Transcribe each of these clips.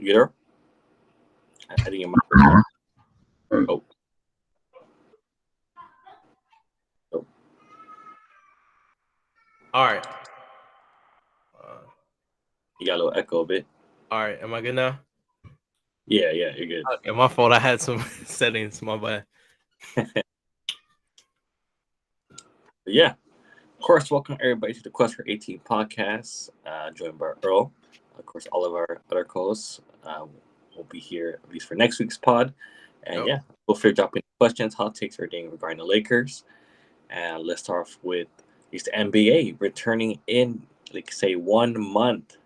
You there? I think your mic. Oh, oh, All right. Uh, you got a little echo a bit. all right. Am I good now? Yeah, you're good. Okay, my fault. I had some settings. My bad. But yeah, of course, welcome everybody to the Quest for 18 podcast, joined by Earl. Of course, all of our other co-hosts will be here at least for next week's pod. And Yep. yeah, we'll figure dropping questions, hot takes, everything regarding the Lakers. And let's start off with at least the NBA returning in, like say, 1 month.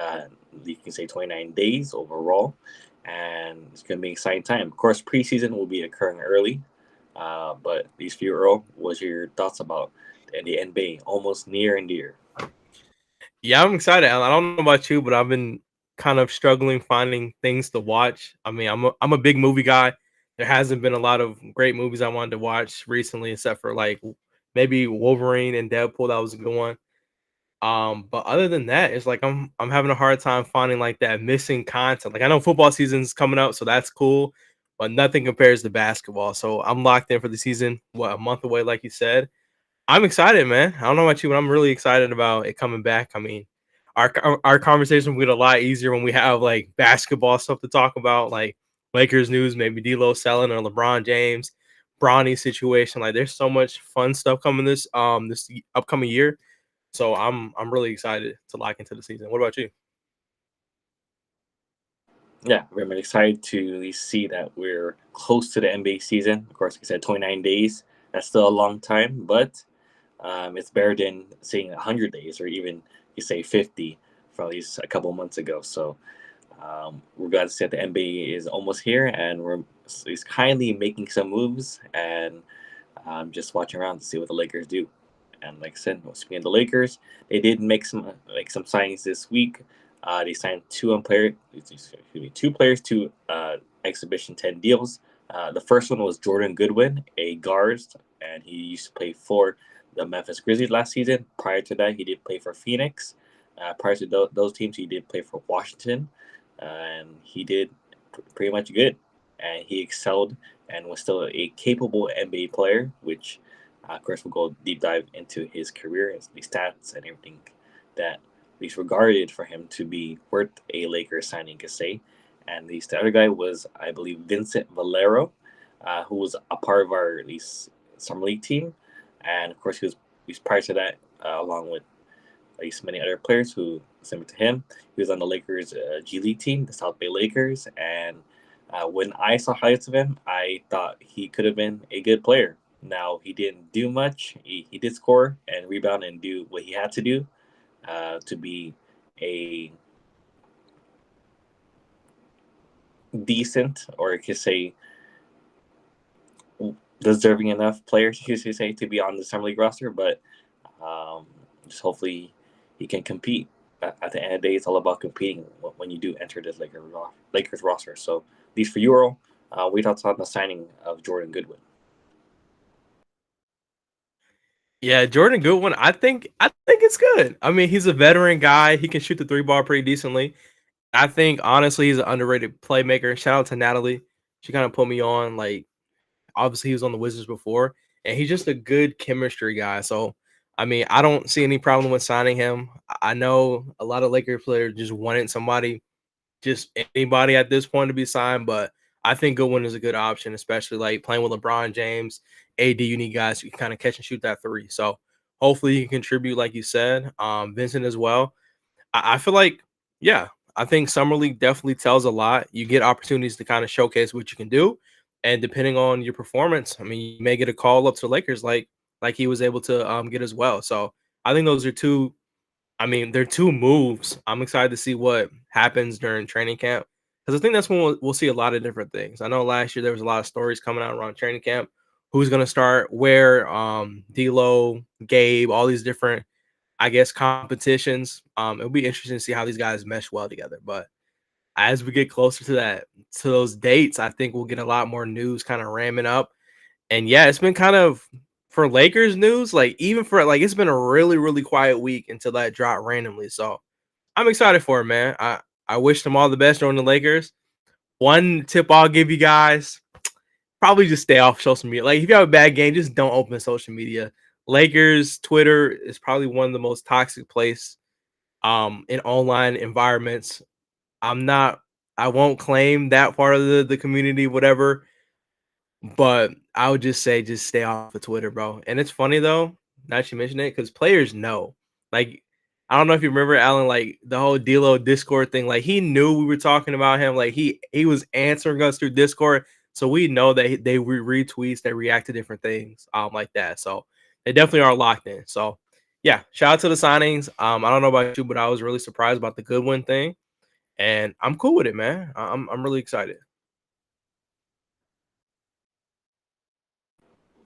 Uh, you can say 29 days overall. And it's going to be an exciting time. Of course, preseason will be occurring early. But these few, Earl, what's your thoughts about the NBA almost near and dear? Yeah, I'm excited. I don't know about you, but I've been kind of struggling finding things to watch. I mean, I'm a big movie guy. There hasn't been a lot of great movies I wanted to watch recently, except for like maybe Wolverine and Deadpool. That was a good one. But other than that, it's like I'm having a hard time finding like that missing content. Like I know football season's coming up, so that's cool, but nothing compares to basketball. So I'm locked in for the season. What, a month away, like you said. I'm excited, man. I don't know about you, but I'm really excited about it coming back. I mean, our conversation will get a lot easier when we have like basketball stuff to talk about, like Lakers news, maybe D'Lo selling or LeBron James, Bronny situation. Like, there's so much fun stuff coming this upcoming year. So I'm really excited to lock into the season. What about you? Yeah, we're really excited to see that we're close to the NBA season. Of course, like I said, 29 days. That's still a long time, but it's better than saying 100 days or even you say 50 from at least a couple months ago. So we're glad to see that the NBA is almost here and we're is kindly making some moves and just watching around to see what the Lakers do. And like I said, speaking of the Lakers, they did make some signings this week. They signed two players to exhibition 10 deals. The first one was Jordan Goodwin, a guard, and he used to play for the Memphis Grizzlies last season. Prior to that, he did play for Phoenix. Prior to those teams, he did play for Washington, and he did pretty much good. And he excelled and was still a capable NBA player, which of course we'll go deep dive into his career, his stats, and everything that at least regarded for him to be worth a Lakers signing, could say. And the other guy was, I believe, Vincent Valero, who was a part of our at least summer league team, and of course he was prior to that, along with at least many other players who similar to him. He was on the Lakers G League team, the South Bay Lakers, and when I saw highlights of him, I thought he could have been a good player. Now he didn't do much. He did score and rebound and do what he had to do to be a decent, or I could say deserving enough player to say to be on the summer league roster. But um, just hopefully he can compete. At the end of the day, it's all about competing when you do enter this Lakers roster. So, at least for Euro, we thought on the signing of Jordan Goodwin. Yeah, Jordan Goodwin. I think it's good. I mean, he's a veteran guy. He can shoot the three ball pretty decently. I think honestly he's an underrated playmaker. Shout out to Natalie. She kind of put me on. Like, obviously he was on the Wizards before, and he's just a good chemistry guy. So I mean, I don't see any problem with signing him. I know a lot of Lakers players just wanted somebody, just anybody at this point to be signed, but I think Goodwin is a good option, especially like playing with LeBron James, AD. You need guys who can kind of catch and shoot that three. So hopefully he can contribute, like you said. Vincent as well. I feel like, yeah, I think summer league definitely tells a lot. You get opportunities to kind of showcase what you can do, and depending on your performance, I mean, you may get a call up to the Lakers, like he was able to get as well. So I think those are two. I mean, they're two moves. I'm excited to see what happens during training camp, because I think that's when we'll see a lot of different things. I know last year there was a lot of stories coming out around training camp. Who's going to start where? D'Lo, Gabe, all these different, I guess, competitions. It'll be interesting to see how these guys mesh well together. But as we get closer to those dates, I think we'll get a lot more news kind of ramming up. And yeah, it's been kind of, for Lakers news, like even for like it's been a really quiet week until that dropped randomly. So I'm excited for it, man. I wish them all the best on the Lakers. One tip I'll give you guys: probably just stay off social media. Like if you have a bad game, just don't open social media. Lakers Twitter is probably one of the most toxic place in online environments. I'm not I won't claim that part of the community, whatever, but I would just say just stay off of Twitter, bro. And it's funny though, now that you mention it, because players know. Like, I don't know if you remember Allen, like the whole D'Lo Discord thing. Like he knew we were talking about him. Like he was answering us through Discord, so we know that they retweets, they react to different things, like that. So they definitely are locked in. So yeah, shout out to the signings. I don't know about you, but I was really surprised about the Goodwin thing, and I'm cool with it, man. I'm really excited.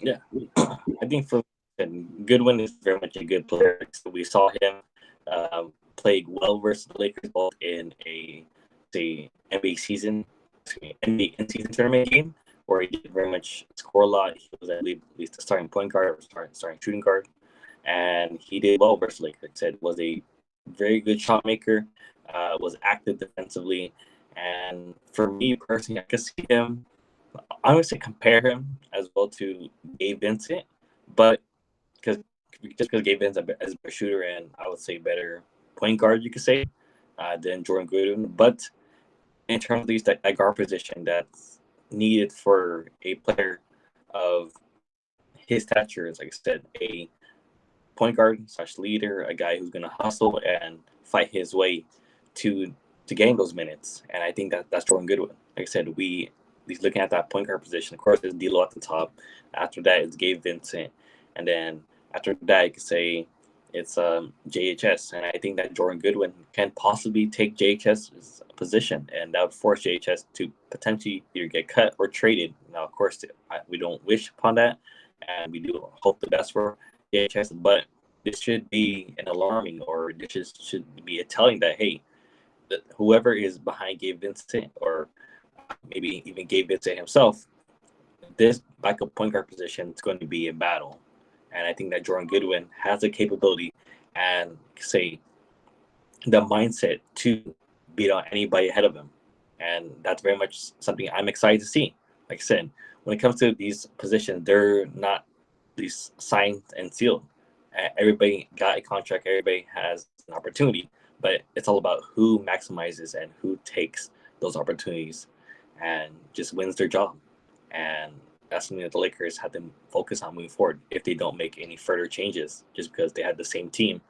Yeah, I think for Goodwin is very much a good player. So we saw him play well versus the Lakers both in a NBA season, NBA in-season tournament game where he did very much score a lot. He was at least a starting point guard or starting shooting guard, and he did well versus the Lakers. Like I said, was a very good shot maker, was active defensively, and for me personally, I could see him. I would say compare him as well to Gabe Vincent, but because just because Gabe Vincent is a better shooter and I would say better point guard, you could say, than Jordan Goodwin. But in terms of these that guard position that's needed for a player of his stature, is like I said, a point guard slash leader, a guy who's going to hustle and fight his way to gain those minutes. And I think that's Jordan Goodwin. Like I said, he's looking at that point guard position. Of course, there's D'Lo at the top. After that, it's Gabe Vincent, and then after that, you could say it's JHS. And I think that Jordan Goodwin can possibly take JHS's position, and that would force JHS to potentially either get cut or traded. Now, of course, we don't wish upon that, and we do hope the best for JHS, but this should be an alarming, or this should be a telling that hey, that whoever is behind Gabe Vincent, or maybe even Gabe Vincent himself, this backup point guard position is going to be a battle. And I think that Jordan Goodwin has the capability and say the mindset to beat on anybody ahead of him. And that's very much something I'm excited to see. Like I said, when it comes to these positions, they're not these signed and sealed. Everybody got a contract, everybody has an opportunity, but it's all about who maximizes and who takes those opportunities and just wins their job. And that's something that the Lakers have to focus on moving forward if they don't make any further changes, just because they had the same team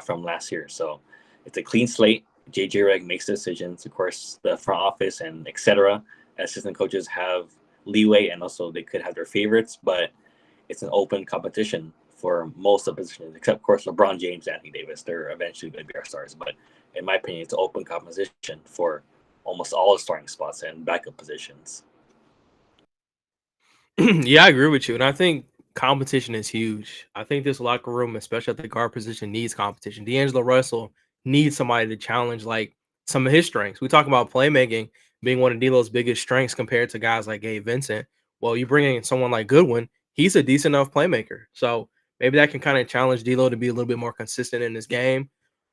from last year. So it's a clean slate. JJ Redick makes decisions. Of course, the front office and etc. Assistant coaches have leeway, and also they could have their favorites, but it's an open competition for most of the positions, except of course LeBron James, Anthony Davis. They're eventually going to be our stars, but in my opinion, it's an open competition for almost all the starting spots and backup positions. Yeah, I agree with you, and I think competition is huge. I think this locker room, especially at the guard position, needs competition. D'Angelo Russell needs somebody to challenge like some of his strengths. We talk about playmaking being one of D'Lo's biggest strengths compared to guys like Gabe Vincent. Well, you bring in someone like Goodwin, he's a decent enough playmaker, so maybe that can kind of challenge D'Lo to be a little bit more consistent in his game.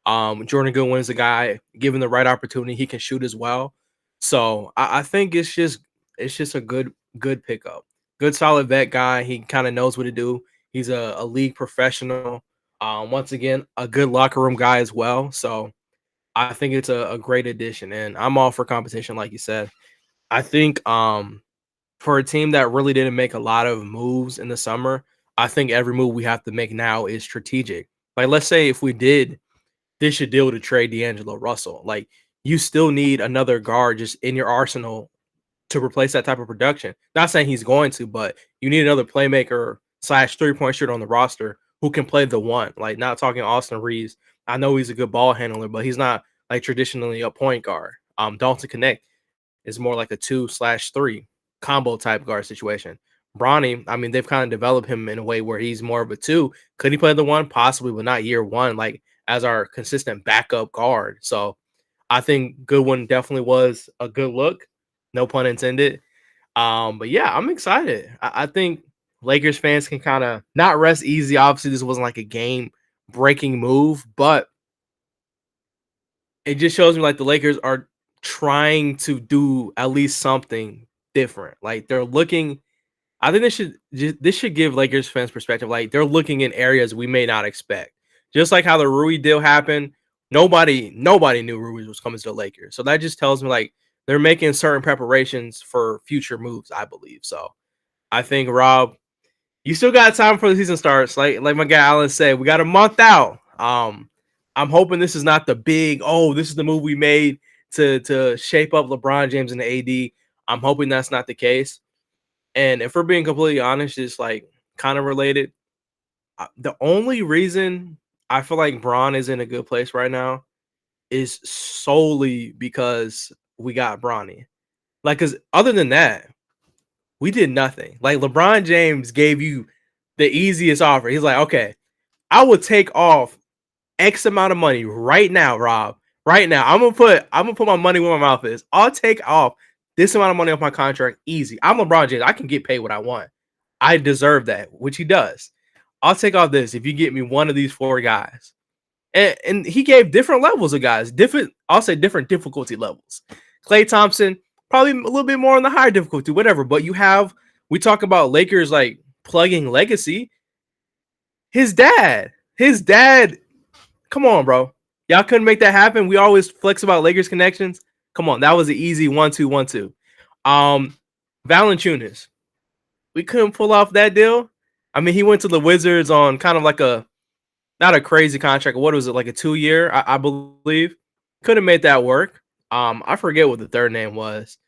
Jordan Goodwin is a guy given the right opportunity, he can shoot as well. So I think it's just a good pickup, good solid vet guy. He kind of knows what to do. He's a league professional. Once again, a good locker room guy as well. So I think it's a great addition, and I'm all for competition, like you said. I think for a team that really didn't make a lot of moves in the summer, I think every move we have to make now is strategic. Like, let's say if we did dish a deal to trade D'Angelo Russell, like you still need another guard just in your arsenal to replace that type of production. Not saying he's going to, but you need another playmaker slash 3-point shooter on the roster who can play the one. Like, not talking Austin Reeves. I know he's a good ball handler, but he's not like traditionally a point guard. Dalton Connect is more like a 2/3 combo type guard situation. Bronny, I mean, they've kind of developed him in a way where he's more of a two. Could he play the one? Possibly, but not year one, like as our consistent backup guard. So I think Goodwin definitely was a good look. No pun intended. But yeah, I'm excited. I think Lakers fans can kind of not rest easy. Obviously, this wasn't like a game breaking move, but it just shows me like the Lakers are trying to do at least something different. Like they're looking. I think this should give Lakers fans perspective. Like they're looking in areas we may not expect. Just like how the Rui deal happened, nobody knew Rui was coming to the Lakers. So that just tells me like they're making certain preparations for future moves. I believe so. I think Rob, you still got time before the season starts. Like my guy Allen said, we got a month out. I'm hoping this is not the big, oh, this is the move we made to shape up LeBron James and the AD. I'm hoping that's not the case. And if we're being completely honest, it's like kind of related. The only reason I feel like Bron is in a good place right now is solely because we got Bronny. Like, because other than that, we did nothing. Like LeBron James gave you the easiest offer. He's like, okay, I will take off X amount of money right now, Rob. Right now, I'm gonna put my money where my mouth is. I'll take off this amount of money off my contract easy. I'm LeBron James. I can get paid what I want. I deserve that, which he does. I'll take off this if you get me one of these four guys. And he gave different levels of guys, I'll say different difficulty levels. Klay Thompson, probably a little bit more on the higher difficulty, whatever. But we talk about Lakers like plugging legacy. His dad, come on, bro. Y'all couldn't make that happen. We always flex about Lakers connections. Come on, that was an easy 1-2-1-2. Valanciunas, we couldn't pull off that deal. I mean, he went to the Wizards on kind of like not a crazy contract. What was it, like a 2-year? I believe. Could have made that work. I forget what the third name was.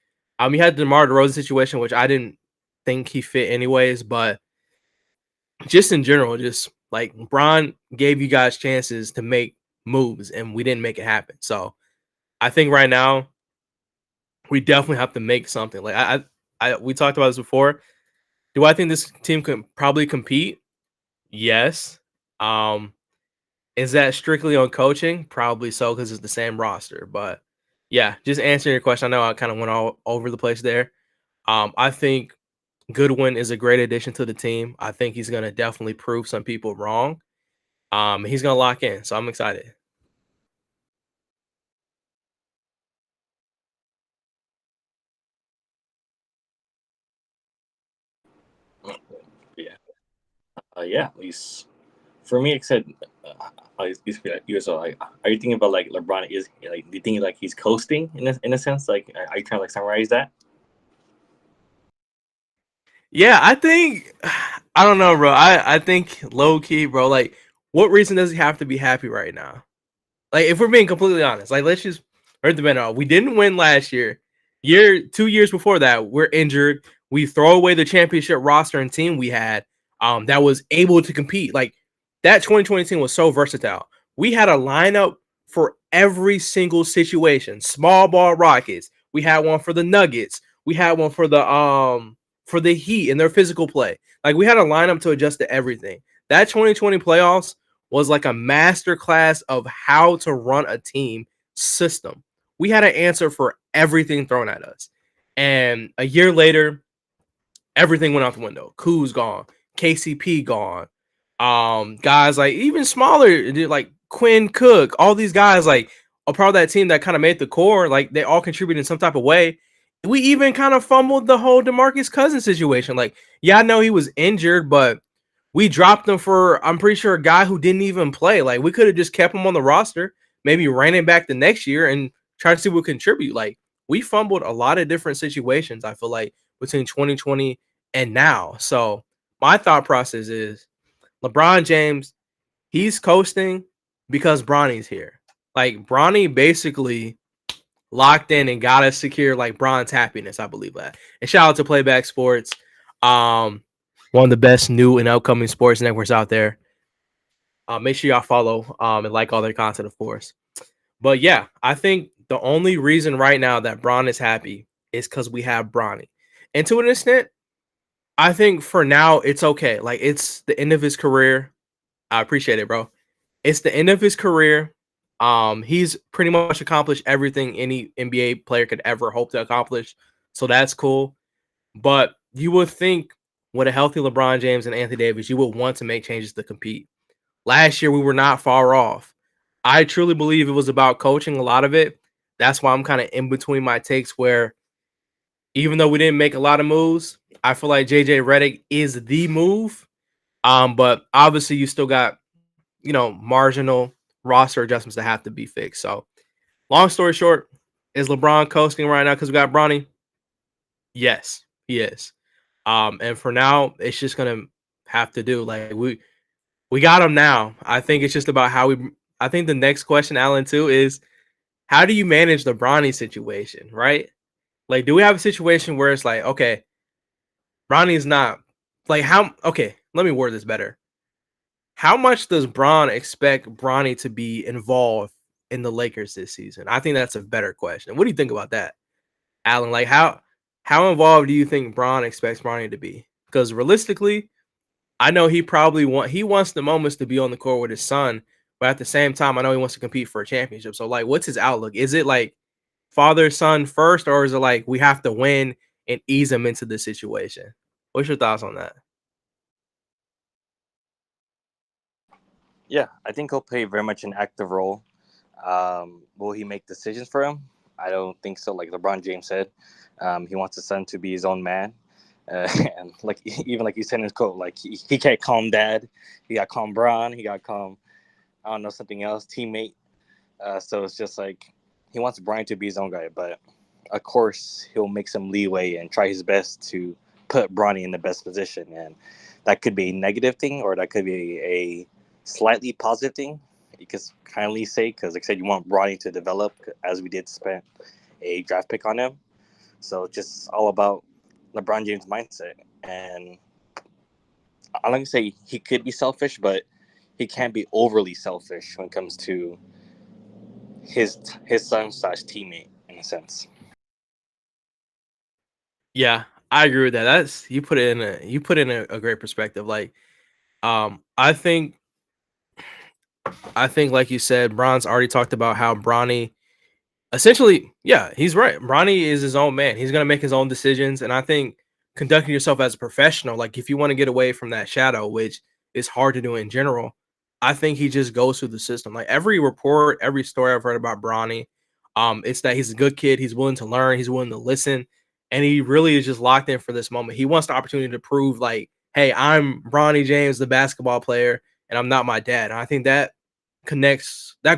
You had the DeMar DeRozan situation, which I didn't think he fit anyways, but just in general, just like Bron gave you guys chances to make moves and we didn't make it happen. So I think right now we definitely have to make something. Like we talked about this before. Do I think this team can probably compete? Yes. Is that strictly on coaching? Probably so, because it's the same roster. But yeah, just answering your question. I know I kind of went all over the place there. I think Goodwin is a great addition to the team. I think he's going to definitely prove some people wrong. He's going to lock in, so I'm excited. Yeah. Yeah. At least for me, except you as well. Like, are you thinking about like LeBron is like? Do you think like he's coasting in a sense? Like, are you trying to like summarize that? Yeah, I think I don't know, bro. I think low key, bro. Like, what reason does he have to be happy right now? Like, if we're being completely honest, like let's just earth the banner. We didn't win last year. 2 years before that, we're injured. We throw away the championship roster and team we had that was able to compete. Like that 2020 team was so versatile. We had a lineup for every single situation. Small ball Rockets. We had one for the Nuggets. We had one for the Heat and their physical play. Like we had a lineup to adjust to everything. That 2020 playoffs was like a master class of how to run a team system. We had an answer for everything thrown at us. And a year later, everything went out the window. Koo's gone. KCP gone. Guys like even smaller, like Quinn Cook, all these guys like a part of that team that kind of made the core, like they all contributed in some type of way. We even kind of fumbled the whole DeMarcus Cousins situation. Like, yeah, I know he was injured, but we dropped him for, I'm pretty sure, a guy who didn't even play. Like, we could have just kept him on the roster, maybe ran him back the next year and tried to see what contribute. Like, we fumbled a lot of different situations, I feel like, between 2020 and now. So my thought process is LeBron James, he's coasting because Bronny's here. Like, Bronny basically locked in and got us secure like Bron's happiness. I believe that. And shout out to Playback Sports. One of the best new and upcoming sports networks out there. Make sure y'all follow and like all their content, of course. But yeah, I think the only reason right now that Bron is happy is because we have Bronny. And to an extent, I think for now it's okay. Like it's the end of his career. I appreciate it, bro. It's the end of his career. He's pretty much accomplished everything any NBA player could ever hope to accomplish. So that's cool. But you would think with a healthy LeBron James and Anthony Davis, you would want to make changes to compete. Last year, we were not far off. I truly believe it was about coaching a lot of it. That's why I'm kind of in between my takes where even though we didn't make a lot of moves, I feel like JJ Redick is the move. But obviously you still got, marginal roster adjustments that have to be fixed. So long story short, is LeBron coasting right now because we got Bronny? Yes, he is. And for now, it's just gonna have to do. Like we got him now. I think it's just about how we. I think the next question, Alan, too, is how do you manage the Bronny situation, right? Like, do we have a situation where it's like, okay, Bronny's not like how? Okay, let me word this better. How much does Bron expect Bronny to be involved in the Lakers this season? I think that's a better question. What do you think about that, Alan? Like how involved do you think Bron expects Bronny to be? Because realistically, I know he wants the moments to be on the court with his son, but at the same time, I know he wants to compete for a championship. So like, what's his outlook? Is it like father son first, or is it like we have to win and ease him into the situation? What's your thoughts on that? Yeah, I think he'll play very much an active role. Will he make decisions for him? I don't think so. Like LeBron James said, he wants his son to be his own man. And like even like you said in his quote, like he can't calm dad. He got calm Bron. He got calm. I don't know something else teammate. So it's just like he wants Brian to be his own guy, but of course he'll make some leeway and try his best to put Bronny in the best position, and that could be a negative thing or that could be a slightly positive thing. You could kindly say because, like I said, you want Bronny to develop as we did spend a draft pick on him. So it's just all about LeBron James' mindset, and I'm not gonna say he could be selfish, but he can't be overly selfish when it comes to his his son slash teammate in a sense. Yeah, I agree with that. That's you put in a great perspective. Like, I think like you said, Bron's already talked about how Bronny essentially, yeah, he's right. Bronny is his own man. He's gonna make his own decisions, and I think conducting yourself as a professional, like if you want to get away from that shadow, which is hard to do in general, I think he just goes through the system. Like every report, every story I've heard about Bronny, it's that he's a good kid. He's willing to learn. He's willing to listen, and he really is just locked in for this moment. He wants the opportunity to prove, like, hey, I'm Bronny James, the basketball player, and I'm not my dad. And I think that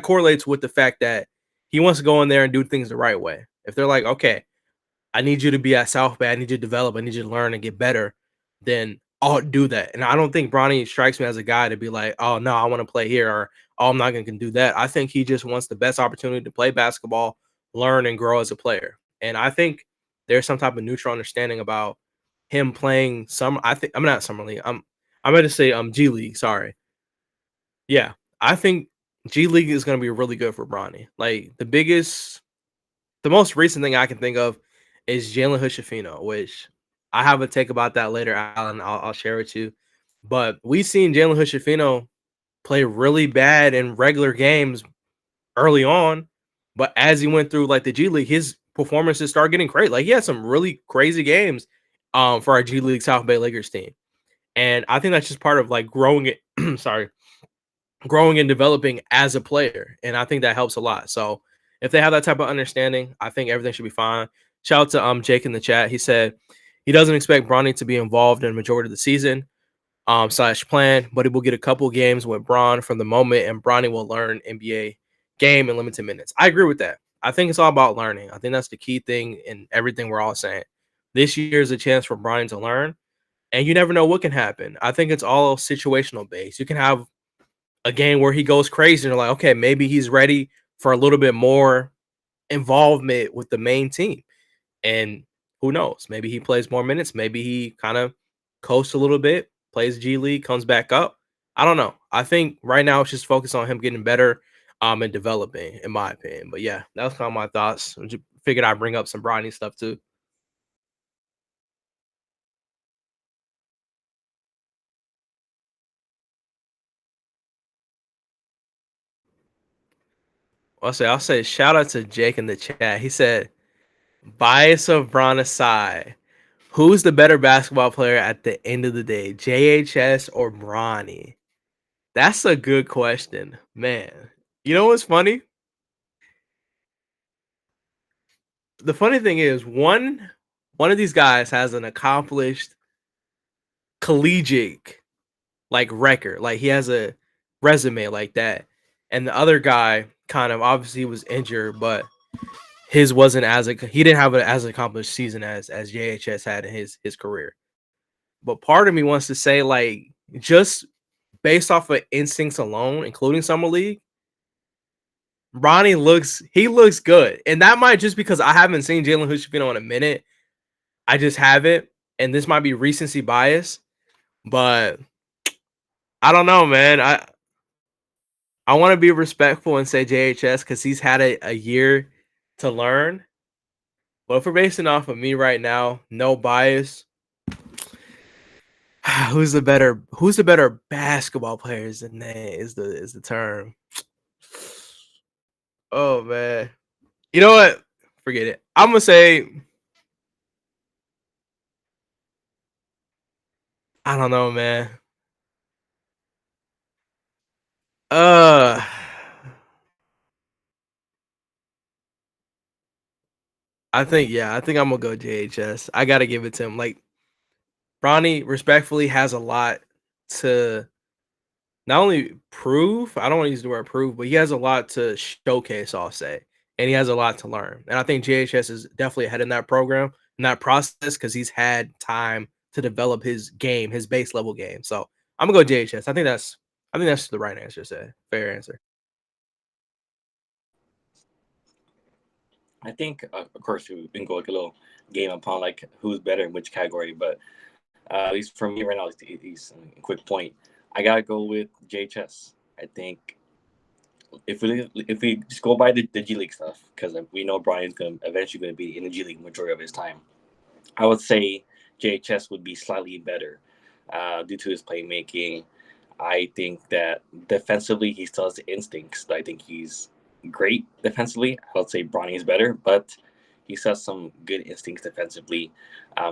correlates with the fact that he wants to go in there and do things the right way. If they're like, okay, I need you to be at South Bay, I need you to develop, I need you to learn and get better, then I'll do that. And I don't think Bronny strikes me as a guy to be like, oh no, I want to play here, or oh, I'm not gonna do that. I think he just wants the best opportunity to play basketball, learn and grow as a player. And I think there's some type of neutral understanding about him playing I think I'm not summer league. I'm going to say G League, sorry. Yeah. I think G League is gonna be really good for Bronny. Like the most recent thing I can think of is Jalen Hood-Schifino, which I have a take about that later, Alan. I'll share with you. But we've seen Jalen Hood-Schifino play really bad in regular games early on, but as he went through like the G League, his performances started getting great. Like he had some really crazy games for our G League South Bay Lakers team. And I think that's just part of like growing it. Sorry, growing and developing as a player. And I think that helps a lot. So if they have that type of understanding, I think everything should be fine. Shout out to Jake in the chat. He said he doesn't expect Bronny to be involved in the majority of the season slash plan, but he will get a couple games with Bron from the moment, and Bronny will learn NBA game in limited minutes. I agree with that. I think it's all about learning. I think that's the key thing in everything we're all saying. This year is a chance for Bronny to learn, and you never know what can happen. I think it's all situational based. You can have a game where he goes crazy and you're like, okay, maybe he's ready for a little bit more involvement with the main team. And who knows? Maybe he plays more minutes. Maybe he kind of coasts a little bit, plays G League, comes back up. I don't know. I think right now it's just focused on him getting better and developing, in my opinion. But yeah, that was kind of my thoughts. I just figured I'd bring up some Bronny stuff too. I'll say shout out to Jake in the chat. He said, bias of Bron aside, who's the better basketball player at the end of the day, JHS or Bronny? That's a good question, man. You know what's funny? The funny thing is one of these guys has an accomplished collegiate like record. Like he has a resume like that. And the other guy kind of obviously was injured, but his wasn't as he didn't have as accomplished season as JHS had in his career. But part of me wants to say like just based off of instincts alone, including summer league, Ronnie looks good. And that might just because I haven't seen Jalen Hood-Schifino in a minute. I just haven't. And this might be recency bias, but I don't know, man. I want to be respectful and say JHS because he's had a year to learn. But if we're basing off of me right now, no bias. Who's the better basketball player is the name is the term. Oh man. You know what? Forget it. I'm gonna say I don't know, man. Uh I think I'm gonna go JHS. I gotta give it to him. Like Bronny respectfully has a lot to not only prove, I don't want to use the word prove, but he has a lot to showcase, I'll say. And he has a lot to learn. And I think JHS is definitely ahead in that program, in that process, because he's had time to develop his game, his base level game. So I'm gonna go JHS. I think that's the right answer to say. Fair answer. I think, of course, we can go like a little game upon like who's better in which category, but at least for me right now, at least a quick point, I gotta go with JHS. I think if we just go by the G League stuff, because we know Brian's gonna eventually going to be in the G League majority of his time, I would say JHS would be slightly better due to his playmaking. I think that defensively he still has the instincts. I think he's great defensively. I would say Bronny is better, but he still has some good instincts defensively.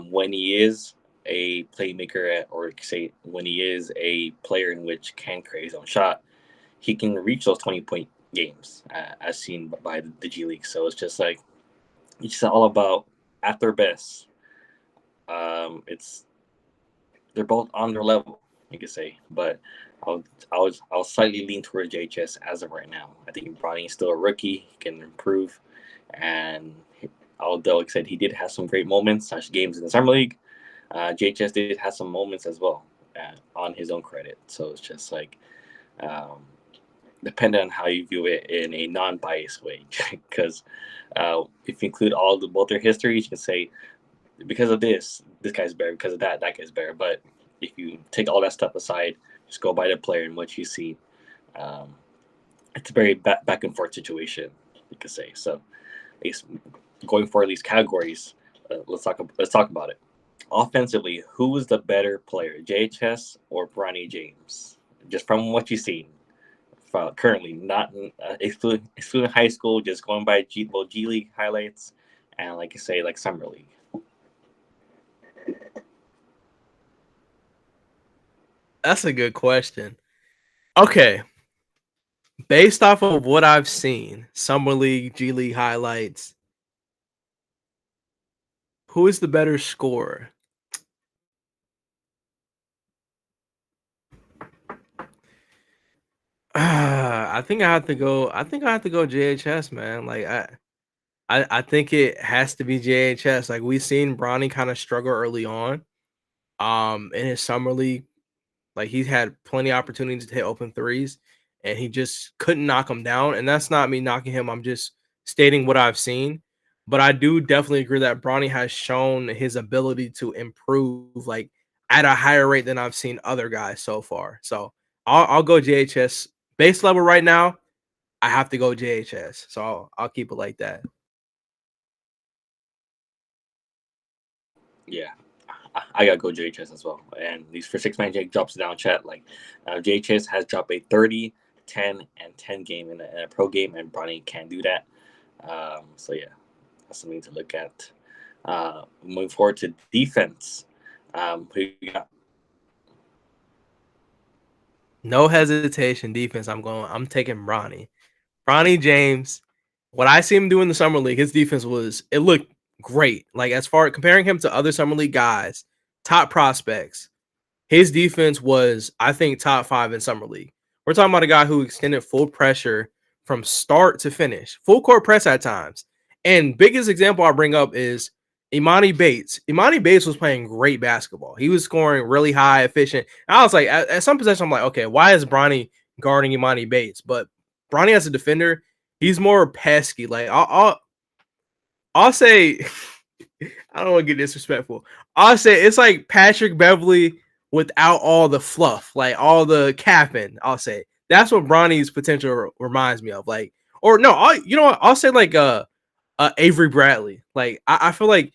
When he is a playmaker, or say when he is a player in which can create his own shot, he can reach those 20-point games as seen by the G League. So it's all about at their best. It's they're both on their level, you could say, but I'll slightly lean towards JHS as of right now. I think Bronny is still a rookie; he can improve, and although like I said he did have some great moments, such games in the summer league, JHS did have some moments as well on his own credit. So it's just like um, depending on how you view it in a non-biased way, because if you include both their histories, you can say because of this guy's better. Because of that guy's better. But if you take all that stuff aside, just go by the player and what you see. Um, it's a very back and forth situation, you could say. So, at least going for these categories, let's talk about it. Offensively, who was the better player, JHS or Bronny James? Just from what you've seen currently, not excluding high school, just going by G League highlights and like you say, like summer league. That's a good question. Okay. Based off of what I've seen, Summer League, G League highlights, who is the better scorer? I think I have to go. I think I have to go JHS, man. Like I think it has to be JHS. Like we seen Bronny kind of struggle early on. In his summer league, like he's had plenty of opportunities to hit open threes, and he just couldn't knock them down. And that's not me knocking him. I'm just stating what I've seen. But I do definitely agree that Bronny has shown his ability to improve, like at a higher rate than I've seen other guys so far. So I'll go JHS base level right now. I have to go JHS. So I'll keep it like that. Yeah, I gotta go JHS as well. And these for six man Jake drops down chat like JHS has dropped a 30, 10, and 10 game in a pro game, and Bronny can't do that. So yeah, that's something to look at. Moving forward to defense, who you got? No hesitation defense. I'm taking Bronny. Bronny James, what I see him do in the summer league, his defense it looked great. Like as far comparing him to other summer league guys, top prospects, his defense was, I think, top 5 in summer league. We're talking about a guy who extended full pressure from start to finish, full court press at times. And biggest example I bring up is Imani Bates. Imani Bates was playing great basketball. He was scoring really high, efficient. And I was like, at some possession, I'm like, okay, why is Bronny guarding Imani Bates? But Bronny as a defender, he's more pesky. Like I'll say, I don't want to get disrespectful. I'll say it's like Patrick Beverly without all the fluff, like all the capping. I'll say that's what Bronny's potential reminds me of. Like, or no, you know what? I'll say like Avery Bradley. Like I feel like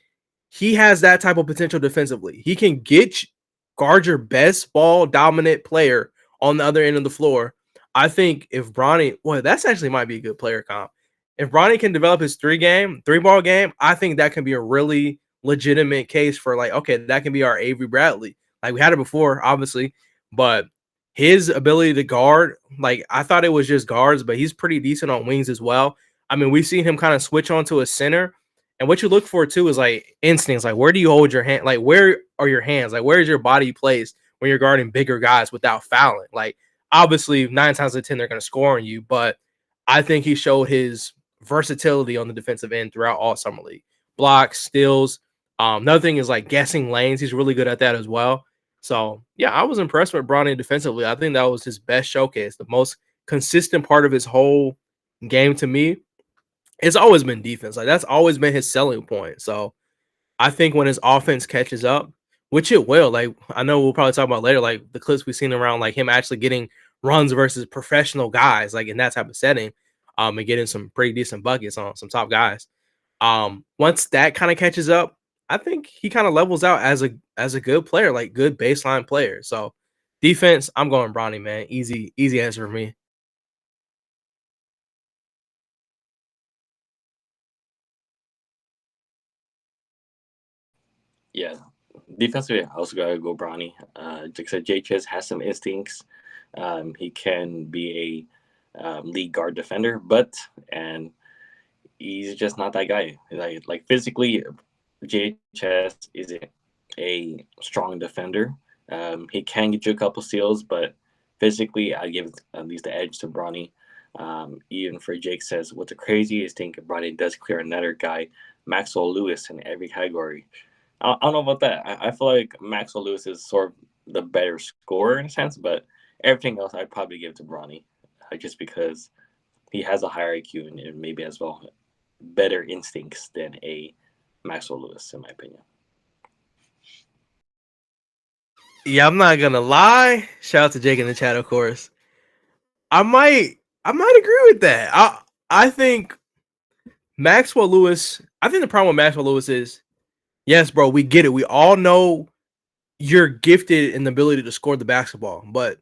he has that type of potential defensively. He can guard your best ball dominant player on the other end of the floor. I think if Bronny, well, that's actually might be a good player comp. If Bronny can develop his three ball game, I think that can be a really legitimate case for like, okay, that can be our Avery Bradley. Like we had it before, obviously, but his ability to guard, like I thought it was just guards, but he's pretty decent on wings as well. I mean, we've seen him kind of switch onto a center. And what you look for too is like instincts. Like, where do you hold your hand? Like, where are your hands? Like, where is your body placed when you're guarding bigger guys without fouling? Like, obviously, 9 times out of 10, they're going to score on you. But I think he showed his versatility on the defensive end throughout all summer league. Blocks, steals. Another thing is like guessing lanes. He's really good at that as well. So, yeah, I was impressed with Bronny defensively. I think that was his best showcase. The most consistent part of his whole game to me, it's always been defense. Like that's always been his selling point. So I think when his offense catches up, which it will, like I know we'll probably talk about later, like the clips we've seen around like him actually getting runs versus professional guys, like in that type of setting, and getting some pretty decent buckets on some top guys. Once that kind of catches up, I think he kind of levels out as a good player, like good baseline player. So defense, I'm going Bronny, man. Easy answer for me. Yeah, defensively, I also gotta go Bronny. Like I said, JHS has some instincts. He can be a lead guard defender, and he's just not that guy. Like physically, JHS isn't a strong defender. He can get you a couple steals, but physically, I give at least the edge to Bronny. Even for Jake says, what's the craziest thing Bronny does clear another guy, Maxwell Lewis, in every category. I don't know about that. I feel like Maxwell Lewis is sort of the better scorer in a sense, but everything else I'd probably give to Bronny, just because he has a higher IQ and maybe as well better instincts than a Maxwell Lewis, in my opinion. Yeah, I'm not gonna lie. Shout out to Jake in the chat, of course. I might agree with that. I think Maxwell Lewis. I think the problem with Maxwell Lewis is, yes, bro, we get it. We all know you're gifted in the ability to score the basketball, but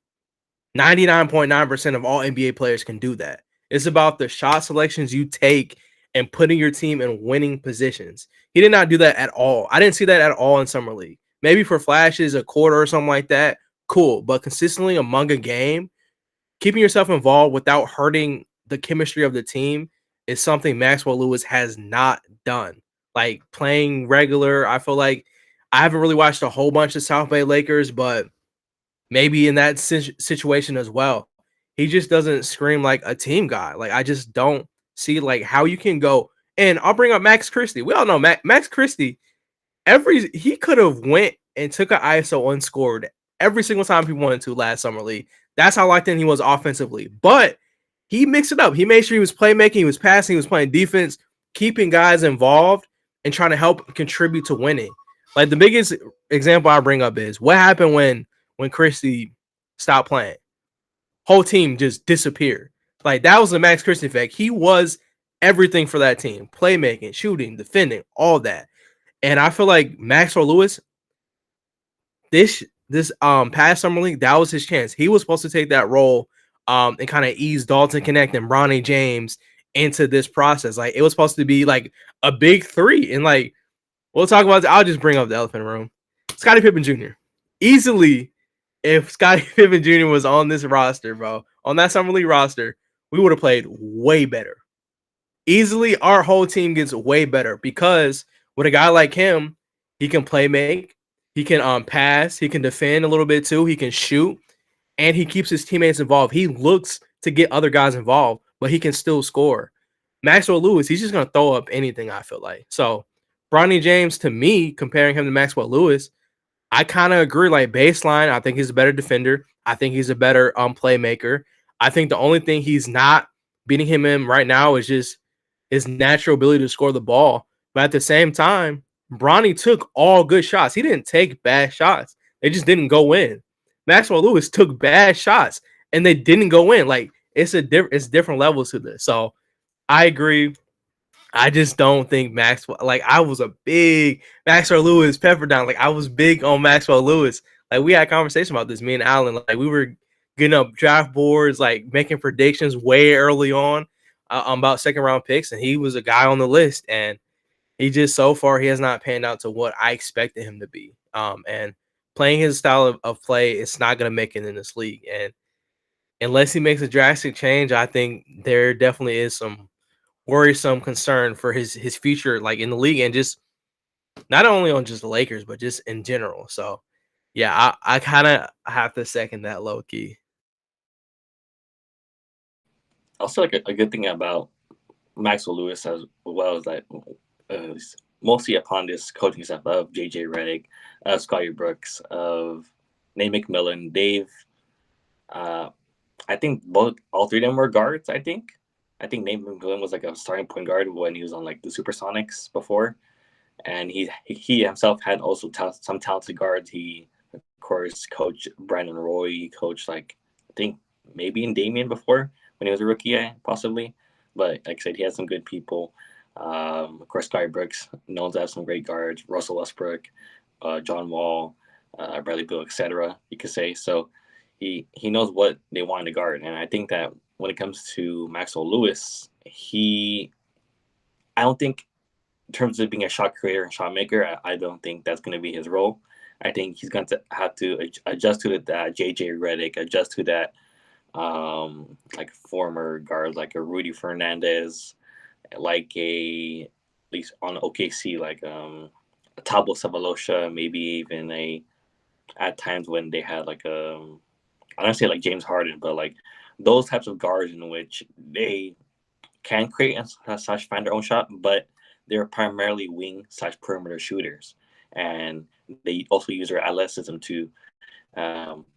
99.9% of all NBA players can do that. It's about the shot selections you take and putting your team in winning positions. He did not do that at all. I didn't see that at all in Summer League. Maybe for flashes, a quarter or something like that, cool. But consistently among a game, keeping yourself involved without hurting the chemistry of the team is something Maxwell Lewis has not done. Like playing regular, I feel like I haven't really watched a whole bunch of South Bay Lakers, but maybe in that situation as well, he just doesn't scream like a team guy. Like I just don't see like how you can go. And I'll bring up Max Christie. We all know Max Christie. He could have went and took an ISO unscored every single time he wanted to last summer league. That's how locked in he was offensively. But he mixed it up. He made sure he was playmaking, he was passing, he was playing defense, keeping guys involved, and trying to help contribute to winning. Like the biggest example I bring up is what happened when Christie stopped playing. Whole team just disappeared. Like that was the Max Christie effect. He was everything for that team. Playmaking, shooting, defending, all that. And I feel like Maxwell Lewis, this past summer league, that was his chance. He was supposed to take that role and kind of ease Dalton Connect and Bronny James into this process. Like it was supposed to be like a big three. And like we'll talk about I'll just bring up the elephant in the room. Scottie Pippen Jr. Easily, if Scottie Pippen Jr. was on this roster, bro, on that summer league roster, we would have played way better. Easily, our whole team gets way better because with a guy like him, he can play make, he can pass, he can defend a little bit too, he can shoot, and he keeps his teammates involved. He looks to get other guys involved, but he can still score. Maxwell Lewis, he's just gonna throw up anything, I feel like. So Bronny James, to me, comparing him to Maxwell Lewis, I kind of agree. Like baseline, I think he's a better defender. I think he's a better playmaker. I think the only thing he's not beating him in right now is just his natural ability to score the ball. But at the same time, Bronny took all good shots. He didn't take bad shots. They just didn't go in. Maxwell Lewis took bad shots and they didn't go in. Like it's different levels to this. So I agree. I just don't think Maxwell. Like I was a big Maxwell Lewis pepper down. Like I was big on Maxwell Lewis. Like we had a conversation about this. Me and Allen. Like we were getting up draft boards, like making predictions way early on about second round picks, and he was a guy on the list. And he just so far he has not panned out to what I expected him to be. And playing his style of play, it's not going to make it in this league. And unless he makes a drastic change, I think there definitely is some worrisome concern for his future, like in the league, and just not only on just the Lakers, but just in general. So, yeah, I kind of have to second that low key. Also, like a good thing about Maxwell Lewis as well is that mostly upon this coaching staff of JJ Redick, of Scotty Brooks, of Nate McMillan, Dave. I think all three of them were guards. I think Nate McMillan was like a starting point guard when he was on like the Supersonics before, and he himself had also some talented guards. He of course coached Brandon Roy. He coached like I think maybe in Damian before when he was a rookie, possibly. But like I said, he had some good people. Of course, Sky Brooks known to have some great guards. Russell Westbrook, John Wall, Bradley Beal, etc. You could say so. He knows what they want to guard, and I think that when it comes to Maxwell Lewis, I don't think in terms of being a shot creator and shot maker, I don't think that's going to be his role. I think he's going to have to adjust to that JJ Redick, adjust to that like former guard like a Rudy Fernandez, like at least on OKC like a Thabo Sefolosha, maybe even at times when they had like I don't say like James Harden, but like those types of guards in which they can create and slash find their own shot, but they're primarily wing slash perimeter shooters, and they also use their athleticism to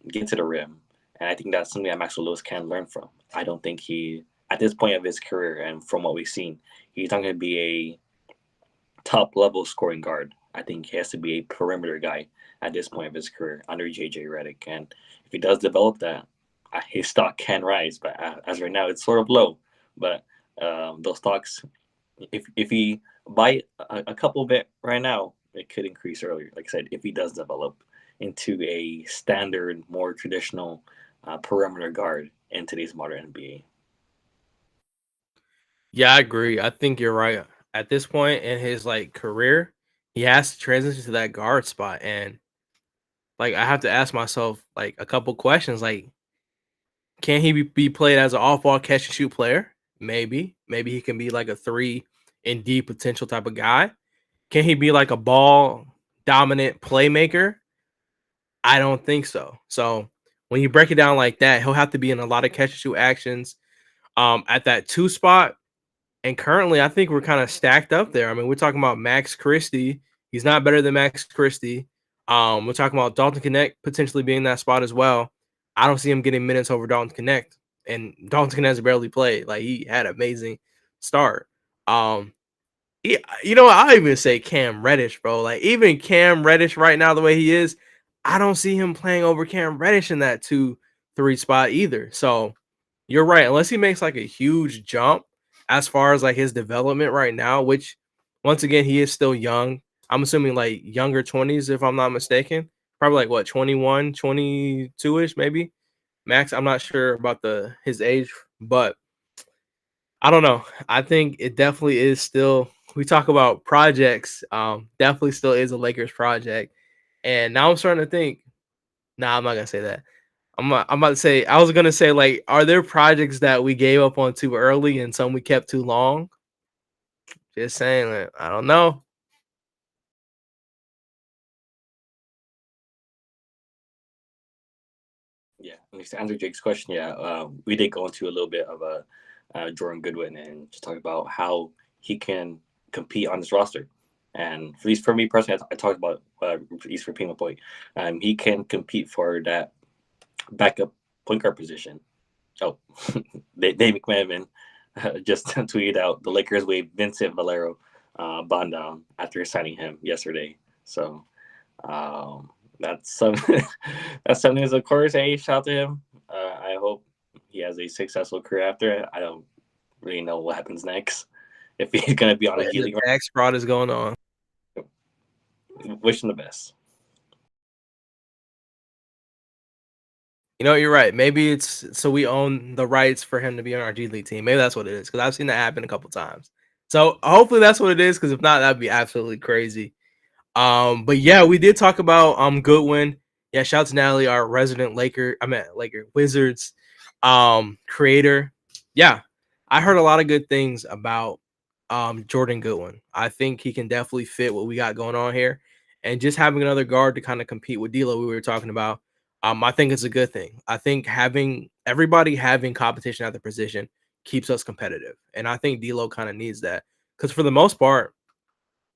get to the rim. And I think that's something that Maxwell Lewis can learn from. I don't think at this point of his career, and from what we've seen, he's not going to be a top level scoring guard. I think he has to be a perimeter guy at this point of his career under JJ Redick. And if he does develop that, his stock can rise. But as right now, it's sort of low. But those stocks, if he buy a couple of it right now, it could increase earlier. Like I said, if he does develop into a standard, more traditional perimeter guard in today's modern NBA. Yeah, I agree. I think you're right. At this point in his like career, he has to transition to that guard spot, and like I have to ask myself like a couple questions. Like, can he be played as an off-ball catch and shoot player? Maybe he can be like a 3 and D potential type of guy. Can he be like a ball dominant playmaker? I don't think so. So when you break it down like that, he'll have to be in a lot of catch and shoot actions at that 2 spot. And currently, I think we're kind of stacked up there. I mean, we're talking about Max Christie. He's not better than Max Christie. We're talking about Dalton Connect potentially being that spot as well. I don't see him getting minutes over Dalton Connect. And Dalton Connect has barely played. Like, he had an amazing start. I even say Cam Reddish, bro. Like, even Cam Reddish right now, the way he is, I don't see him playing over Cam Reddish in that 2-3 spot either. So you're right. Unless he makes like a huge jump as far as like his development right now, which once again, he is still young. I'm assuming like younger 20s, if I'm not mistaken. Probably like what, 21, 22-ish, maybe. Max, I'm not sure about his age, but I don't know. I think it definitely is still, we talk about projects, definitely still is a Lakers project. And now I'm starting to think, nah, I'm not gonna say that. I'm about to say, I was gonna say, like, are there projects that we gave up on too early and some we kept too long? Just saying, like, I don't know. Yeah, and to answer Jake's question, yeah, we did go into a little bit of Jordan Goodwin and just talk about how he can compete on this roster. And at least for me personally, I talked about at least for Pima Boy, he can compete for that backup point guard position. Oh, Dave McMahon just tweeted out the Lakers waived Vincent Valero bond down after signing him yesterday. So um, that's some that's some news. Of course, hey, shout out to him. I hope he has a successful career after. I don't really know what happens next if he's gonna be on a G The League. tax fraud is going on. Wish him the best. You know, you're right. Maybe it's so we own the rights for him to be on our G League team. Maybe that's what it is because I've seen that happen a couple times. So hopefully that's what it is. Because if not, that'd be absolutely crazy. But yeah, we did talk about Goodwin. Yeah, shout out to Natalie, our resident Laker Wizards creator. Yeah, I heard a lot of good things about Jordan Goodwin. I think he can definitely fit what we got going on here. And just having another guard to kind of compete with D'Lo we were talking about, I think it's a good thing. I think having everybody having competition at the position keeps us competitive. And I think D'Lo kind of needs that. Because for the most part,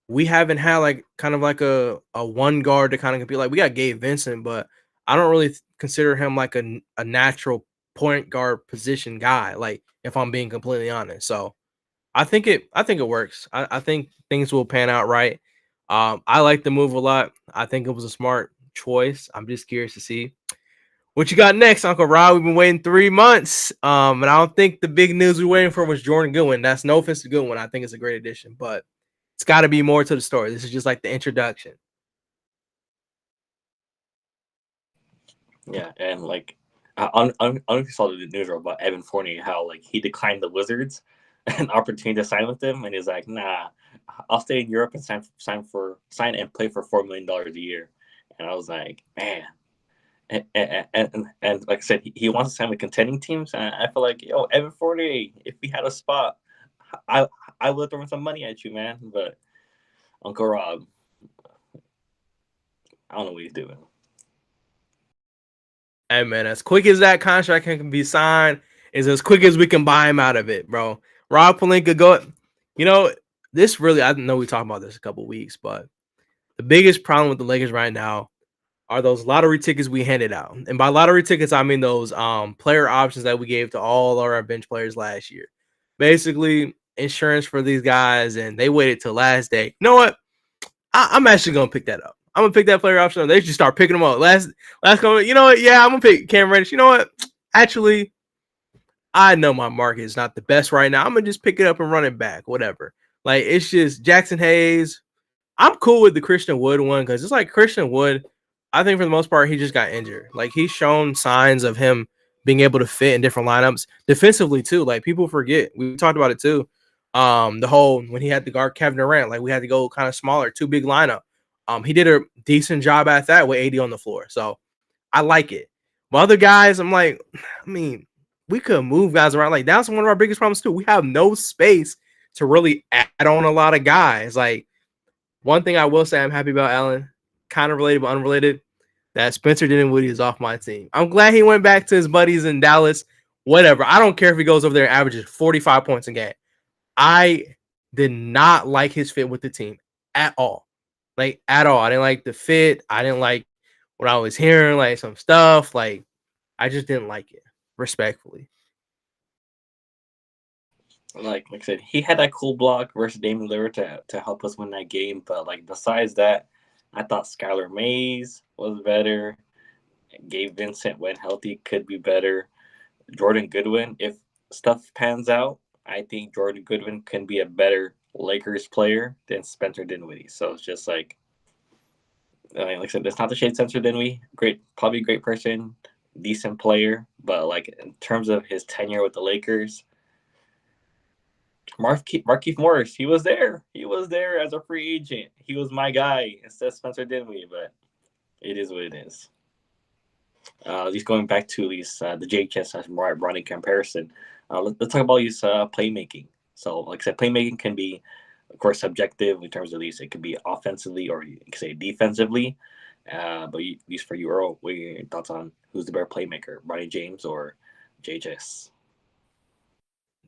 we haven't had like kind of like a one guard to kind of compete. Like we got Gabe Vincent, but I don't really consider him like a natural point guard position guy. Like if I'm being completely honest, so I think it works. I think things will pan out right. I like the move a lot. I think it was a smart choice. I'm just curious to see what you got next, Uncle Rob. We've been waiting 3 months, and I don't think the big news we're waiting for was Jordan Goodwin. That's no offense to Goodwin. I think it's a great addition, but it's got to be more to the story. This is just like the introduction. Yeah, and like I don't know if you saw the news about Evan Fournier, how like he declined the Wizards an opportunity to sign with them, and he's like, "Nah, I'll stay in Europe and sign and play for $4 million a year." And I was like, "Man." And like I said, he wants to sign with contending teams. And I feel like, yo, Evan Fournier, if we had a spot, I I would throw some money at you, man. But Uncle Rob, I don't know what he's doing. Hey man, as quick as that contract can be signed, is as quick as we can buy him out of it, bro. Rob Pelinka, go. You know this really. I know we talked about this a couple weeks, but the biggest problem with the Lakers right now are those lottery tickets we handed out. And by lottery tickets, I mean those player options that we gave to all our bench players last year. Basically, insurance for these guys, and they waited till last day. You know what? I'm actually gonna pick that up. I'm gonna pick that player option up. They should start picking them up. Last comment, you know what? Yeah, I'm gonna pick Cam Reddish. You know what? Actually, I know my market is not the best right now. I'm gonna just pick it up and run it back. Whatever. Like it's just Jackson Hayes. I'm cool with the Christian Wood one because it's like Christian Wood. I think for the most part he just got injured. Like he's shown signs of him being able to fit in different lineups defensively too. Like people forget we talked about it too. The whole when he had to guard Kevin Durant, like we had to go kind of smaller, too big lineup. He did a decent job at that with AD on the floor. So I like it. But other guys, I'm like, I mean, we could move guys around. Like that's one of our biggest problems too. We have no space to really add on a lot of guys. Like one thing I will say I'm happy about, Allen, kind of related but unrelated, that Spencer Dinwiddie is off my team. I'm glad he went back to his buddies in Dallas. Whatever. I don't care if he goes over there and averages 45 points a game. I did not like his fit with the team at all. Like at all. I didn't like the fit. I didn't like what I was hearing, like some stuff. Like I just didn't like it, respectfully. Like I said, he had that cool block versus Damian Lillard to help us win that game. But like besides that, I thought Skylar Mays was better. Gabe Vincent, when healthy, could be better. Jordan Goodwin, if stuff pans out, I think Jordan Goodwin can be a better Lakers player than Spencer Dinwiddie. So it's just like, I mean, like I said, it's not the shade Spencer Dinwiddie. Great, probably a great person, decent player, but like in terms of his tenure with the Lakers, Markieff Morris, he was there. He was there as a free agent. He was my guy instead of Spencer Dinwiddie, but it is what it is. At least going back to these the JHS as Bronny comparison, let's talk about these playmaking. So, like I said, playmaking can be, of course, subjective in terms of these. It could be offensively or you can say defensively. But at least for you, Earl, what are your thoughts on who's the better playmaker, Bronny James or JHS?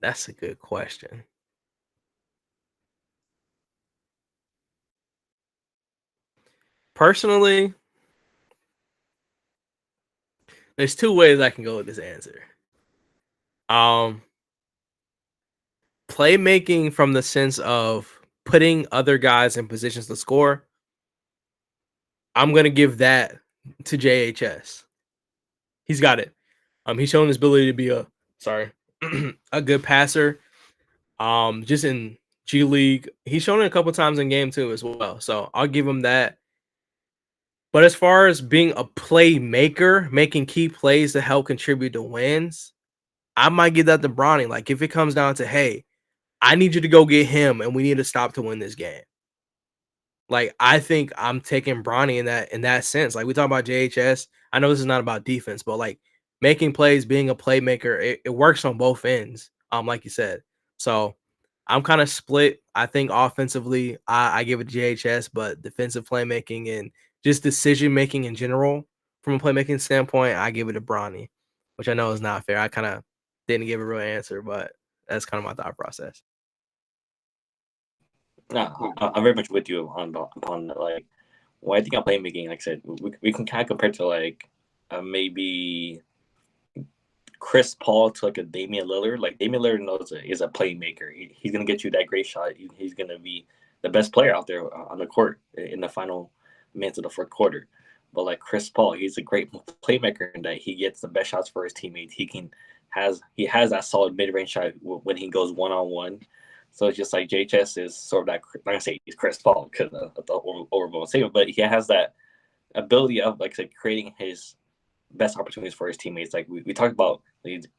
That's a good question. Personally, there's two ways I can go with this answer. Um, Playmaking from the sense of putting other guys in positions to score. I'm gonna give that to JHS. He's got it. He's shown his ability to be a good passer. Just in G League, he's shown it a couple times in game too as well. So I'll give him that. But as far as being a playmaker, making key plays to help contribute to wins, I might give that to Bronny. Like if it comes down to, hey, I need you to go get him, and we need to stop to win this game. Like I think I'm taking Bronny in that sense. Like we talk about JHS. I know this is not about defense, but like making plays, being a playmaker, it works on both ends. Like you said. So I'm kind of split. I think offensively, I give it to JHS, but defensive playmaking and just decision making in general, from a playmaking standpoint, I give it to Bronny, which I know is not fair. I kind of didn't give a real answer, but that's kind of my thought process. No, I'm very much with you upon that. Like, when I think of playmaking, like I said, we can kind of compare to like maybe Chris Paul to like a Damian Lillard. Like Damian Lillard knows is a playmaker. He's gonna get you that great shot. He's gonna be the best player out there on the court in the final minutes of the fourth quarter. But like Chris Paul, he's a great playmaker in that he gets the best shots for his teammates. He has that solid mid range shot when he goes 1-on-1. So it's just like JHS is sort of that. I'm not gonna say he's Chris Paul because of the overblown statement, but he has that ability of like I said, creating his best opportunities for his teammates. Like we talked about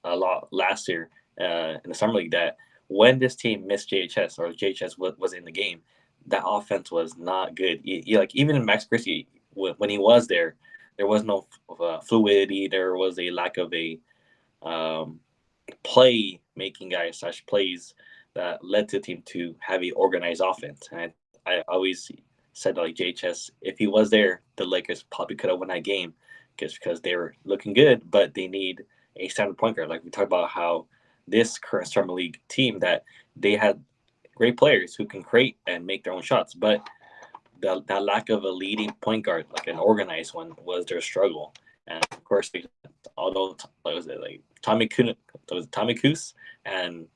a lot last year in the summer league that when this team missed JHS or JHS was in the game, that offense was not good. Like even in Max Christie when he was there, there was no fluidity. There was a lack of a um, play making guys such plays that led to the team to have a organized offense. And I always said like JHS, if he was there, the Lakers probably could have won that game just because they were looking good, but they need a standard point guard. Like we talked about how this current summer league team that they had great players who can create and make their own shots, but that lack of a leading point guard, like an organized one, was their struggle. And of course, although was it like Tommy Kunis and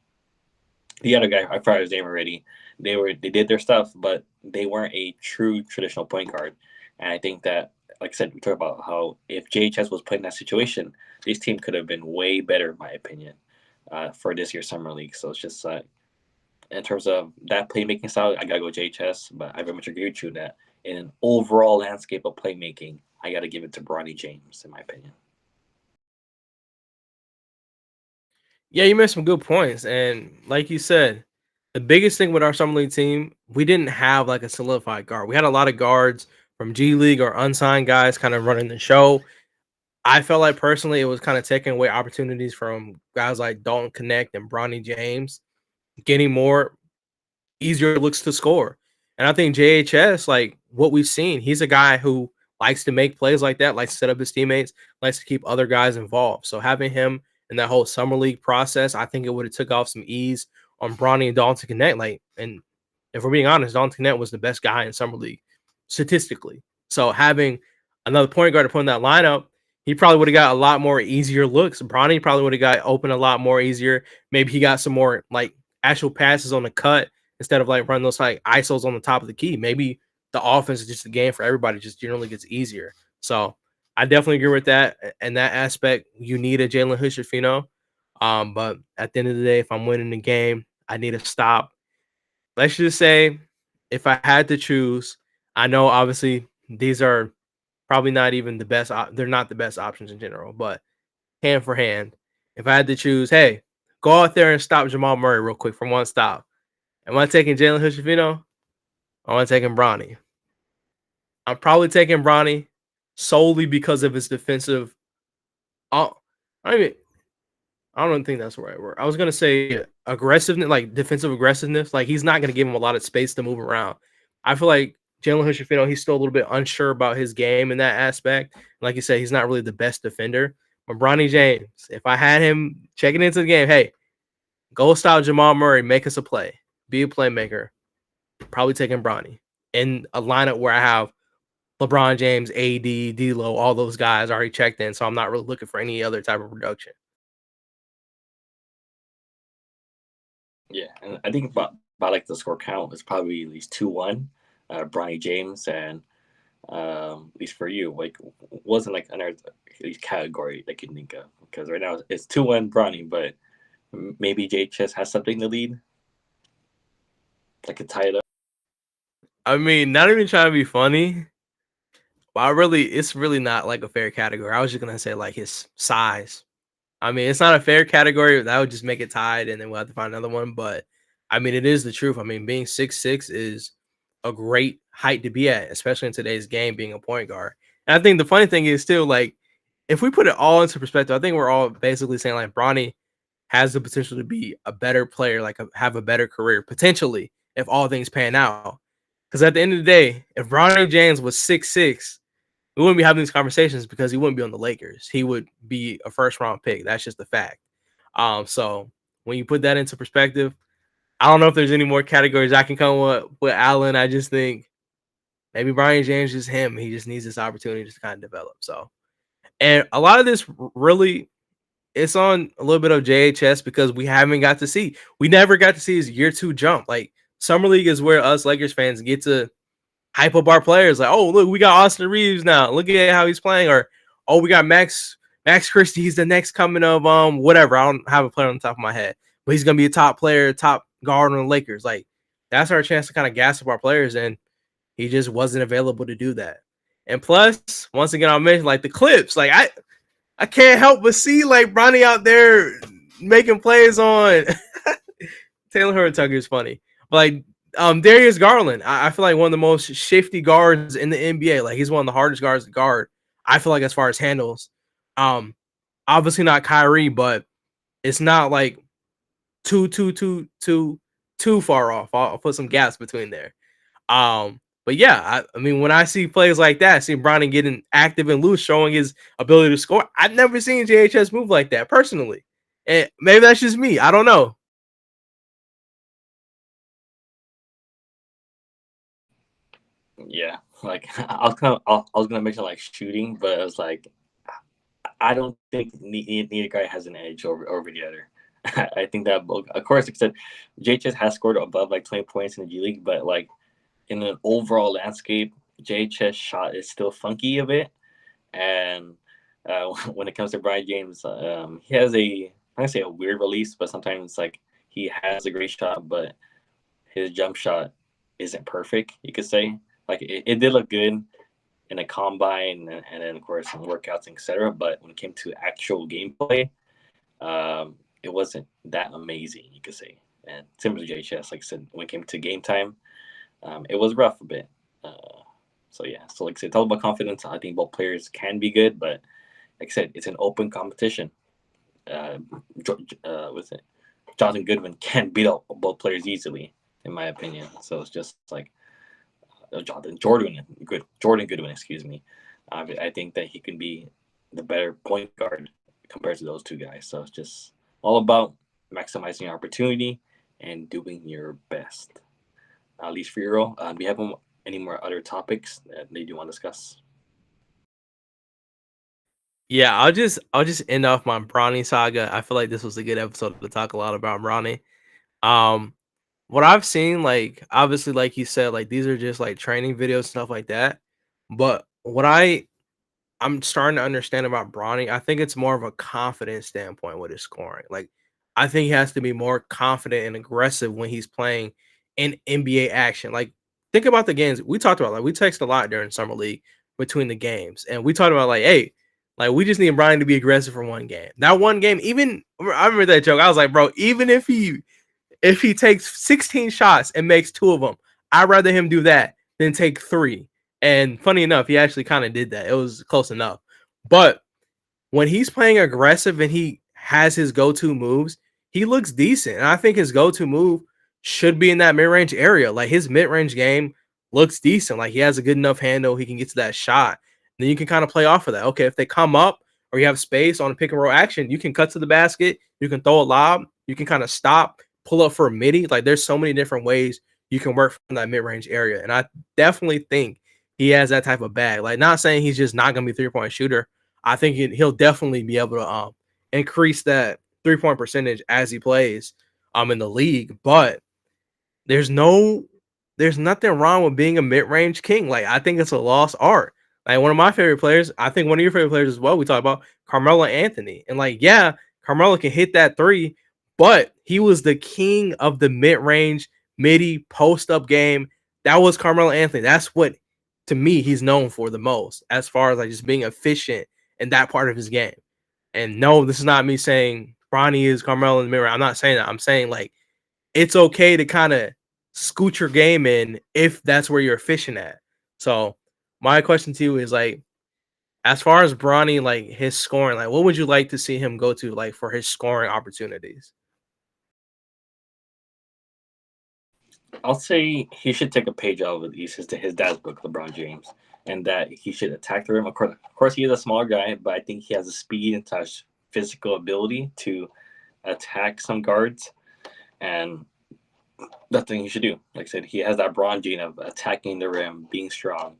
the other guy, I forgot his name already. They did their stuff, but they weren't a true traditional point guard. And I think that, like I said, we talked about how if JHS was put in that situation, this team could have been way better, in my opinion, for this year's summer league. So it's just in terms of that playmaking style, I gotta go JHS. But I very much agree with you that in an overall landscape of playmaking, I gotta give it to Bronny James, in my opinion. Yeah, you made some good points. And like you said, the biggest thing with our summer league team, we didn't have like a solidified guard. We had a lot of guards from G League or unsigned guys kind of running the show. I felt like personally it was kind of taking away opportunities from guys like Dalton Connect and Bronny James getting more easier looks to score. And I think JHS, like what we've seen, he's a guy who likes to make plays like that, likes to set up his teammates, likes to keep other guys involved. So having him in that whole summer league process, I think it would have took off some ease on Bronny and Dalton Connect. Like, and if we're being honest, Dalton Connect was the best guy in summer league statistically. So having another point guard to put in that lineup, he probably would have got a lot more easier looks. Bronny probably would have got open a lot more easier. Maybe he got some more like actual passes on the cut instead of like running those like ISOs on the top of the key. Maybe the offense is just a game for everybody, just generally gets easier. So I definitely agree with that. In that aspect, you need a Jalen Hood-Schifino. But at the end of the day, if I'm winning the game, I need to stop. Let's just say if I had to choose, I know obviously these are probably not even the best. They're not the best options in general, but hand for hand, if I had to choose, hey, go out there and stop Jamal Murray real quick from one stop. Am I taking Jalen Hood-Schifino? Or am I taking Bronny? I'm probably taking Bronny solely because of his defensive I I mean, I don't think that's the right word. I was gonna say aggressiveness, like defensive aggressiveness. Like he's not gonna give him a lot of space to move around. I feel like Jalen Hood-Schifino, he's still a little bit unsure about his game in that aspect. Like you said, he's not really the best defender. But Bronny James, if I had him checking into the game, hey, go style Jamal Murray, make us a play, be a playmaker. Probably taking Bronny in a lineup where I have LeBron James, AD, D'Lo, all those guys already checked in, so I'm not really looking for any other type of production. Yeah, and I think about like the score count is probably at least 2-1, Bronny James, and at least for you, like wasn't like another category that you can think of because right now it's 2-1 Bronny, but maybe JHS has something to lead, like a tie it up. I mean, not even trying to be funny, but it's really not like a fair category. I was just gonna say like his size. I mean, it's not a fair category. That would just make it tied, and then we'll have to find another one. But I mean, it is the truth. I mean, being 6'6" is a great height to be at, especially in today's game, being a point guard. And I think the funny thing is still like, if we put it all into perspective, I think we're all basically saying like Bronny has the potential to be a better player, like have a better career potentially if all things pan out. Because at the end of the day, if Bronny James was 6'6", we wouldn't be having these conversations because he wouldn't be on the Lakers. He would be a first round pick. That's just the fact. So when you put that into perspective, I don't know if there's any more categories I can come with Allen. I just think maybe Brian James is him. He just needs this opportunity to kind of develop. So, and a lot of this really, it's on a little bit of JHS because we never got to see his year 2 jump. Like summer league is where us Lakers fans get to hype up our players. Like, oh, look, we got Austin Reeves now. Look at how he's playing. Or, oh, we got Max Christie. He's the next coming of whatever. I don't have a player on the top of my head, but he's gonna be a top player, top guard on the Lakers. Like, that's our chance to kind of gas up our players, and he just wasn't available to do that. And plus, once again, I'll mention like the clips. Like, I can't help but see like Bronny out there making plays on Taylor Hurd-Tucker is funny. But like Darius Garland, I feel like one of the most shifty guards in the NBA. Like he's one of the hardest guards to guard. I feel like as far as handles, um, obviously not Kyrie, but it's not like too far off. I'll put some gaps between there. But yeah, I mean, when I see plays like that, see Bronny getting active and loose, showing his ability to score, I've never seen JHS move like that personally. And maybe that's just me. I don't know. Yeah, like I was gonna mention like shooting, but I was like, I don't think neither guy has an edge over the other. I think that of course, like I said, JHS has scored above like 20 points in the G League, but like in an overall landscape, JHS shot is still funky a bit, and when it comes to Brian James, he has I'm gonna say a weird release, but sometimes like he has a great shot, but his jump shot isn't perfect. You could say like it did look good in a combine and then of course in workouts, etc. But when it came to actual gameplay, it wasn't that amazing. You could say, and similar to JHS, like I said, when it came to game time, it was rough a bit. So yeah, so like I said, it's all about confidence. I think both players can be good, but like I said, it's an open competition. With it, Jordan Goodwin can beat up both players easily, in my opinion. So it's just like Jordan Goodwin, excuse me. I think that he can be the better point guard compared to those two guys. So it's just all about maximizing your opportunity and doing your best. At least for Earl, do you have any more other topics that you do want to discuss? Yeah, I'll just end off my Bronny saga. I feel like this was a good episode to talk a lot about Bronny. Um, what I've seen, like obviously, like you said, like these are just like training videos, stuff like that. But what I'm starting to understand about Bronny, I think it's more of a confidence standpoint with his scoring. Like, I think he has to be more confident and aggressive when he's playing in NBA action. Like, think about the games we talked about. Like, we text a lot during summer league between the games, and we talked about like, hey, like we just need Bronny to be aggressive for one game. That one game, even I remember that joke. I was like, bro, even if he takes 16 shots and makes 2 of them, I'd rather him do that than take 3. And funny enough, he actually kind of did that. It was close enough. But when he's playing aggressive and he has his go-to moves, he looks decent. And I think his go-to move should be in that mid-range area. Like his mid-range game looks decent. Like he has a good enough handle, he can get to that shot. And then you can kind of play off of that. Okay, if they come up or you have space on a pick and roll action, you can cut to the basket, you can throw a lob, you can kind of stop, pull up for a midi. Like there's so many different ways you can work from that mid-range area. And I definitely think he has that type of bag. Like not saying he's just not gonna be a three-point shooter. I think he'll definitely be able to increase that 3-point percentage as he plays in the league. But there's no there's nothing wrong with being a mid-range king. Like I think it's a lost art. Like one of my favorite players, I think one of your favorite players as well. We talk about Carmelo Anthony, and like yeah, Carmelo can hit that three, but he was the king of the mid-range, midi post-up game. That was Carmelo Anthony. That's what to me he's known for the most, as far as like just being efficient in that part of his game. And no, this is not me saying Bronny is Carmelo in the mirror. I'm not saying that. I'm saying like it's okay to kind of scoot your game in if that's where you're efficient at. So my question to you is like, as far as Bronny, like his scoring, like what would you like to see him go to like for his scoring opportunities? I'll say he should take a page out of his dad's book, LeBron James, and that he should attack the rim. Of course, he is a smaller guy, but I think he has the speed and touch, physical ability to attack some guards, and that's the thing he should do. Like I said, he has that Bron gene of attacking the rim, being strong,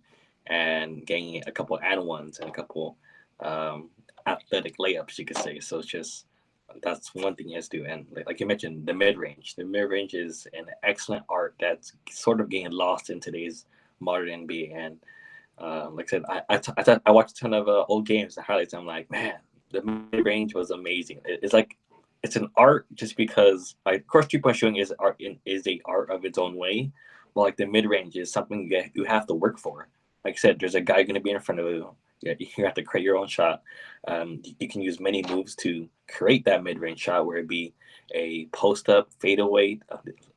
and getting a couple and ones and a couple athletic layups, you could say. So it's just that's one thing he has to do. And like you mentioned, the mid range. The mid range is an excellent art that's sort of getting lost in today's modern NBA. And like I said, I watched a ton of old games and highlights. And I'm like, man, the mid range was amazing. It's like it's an art just because, like, of course, 3-point shooting is a art of its own way. But like the mid range is something you have to work for. Like I said, there's a guy going to be in front of you. Yeah, you have to create your own shot. You can use many moves to create that mid-range shot, where it be a post-up fadeaway,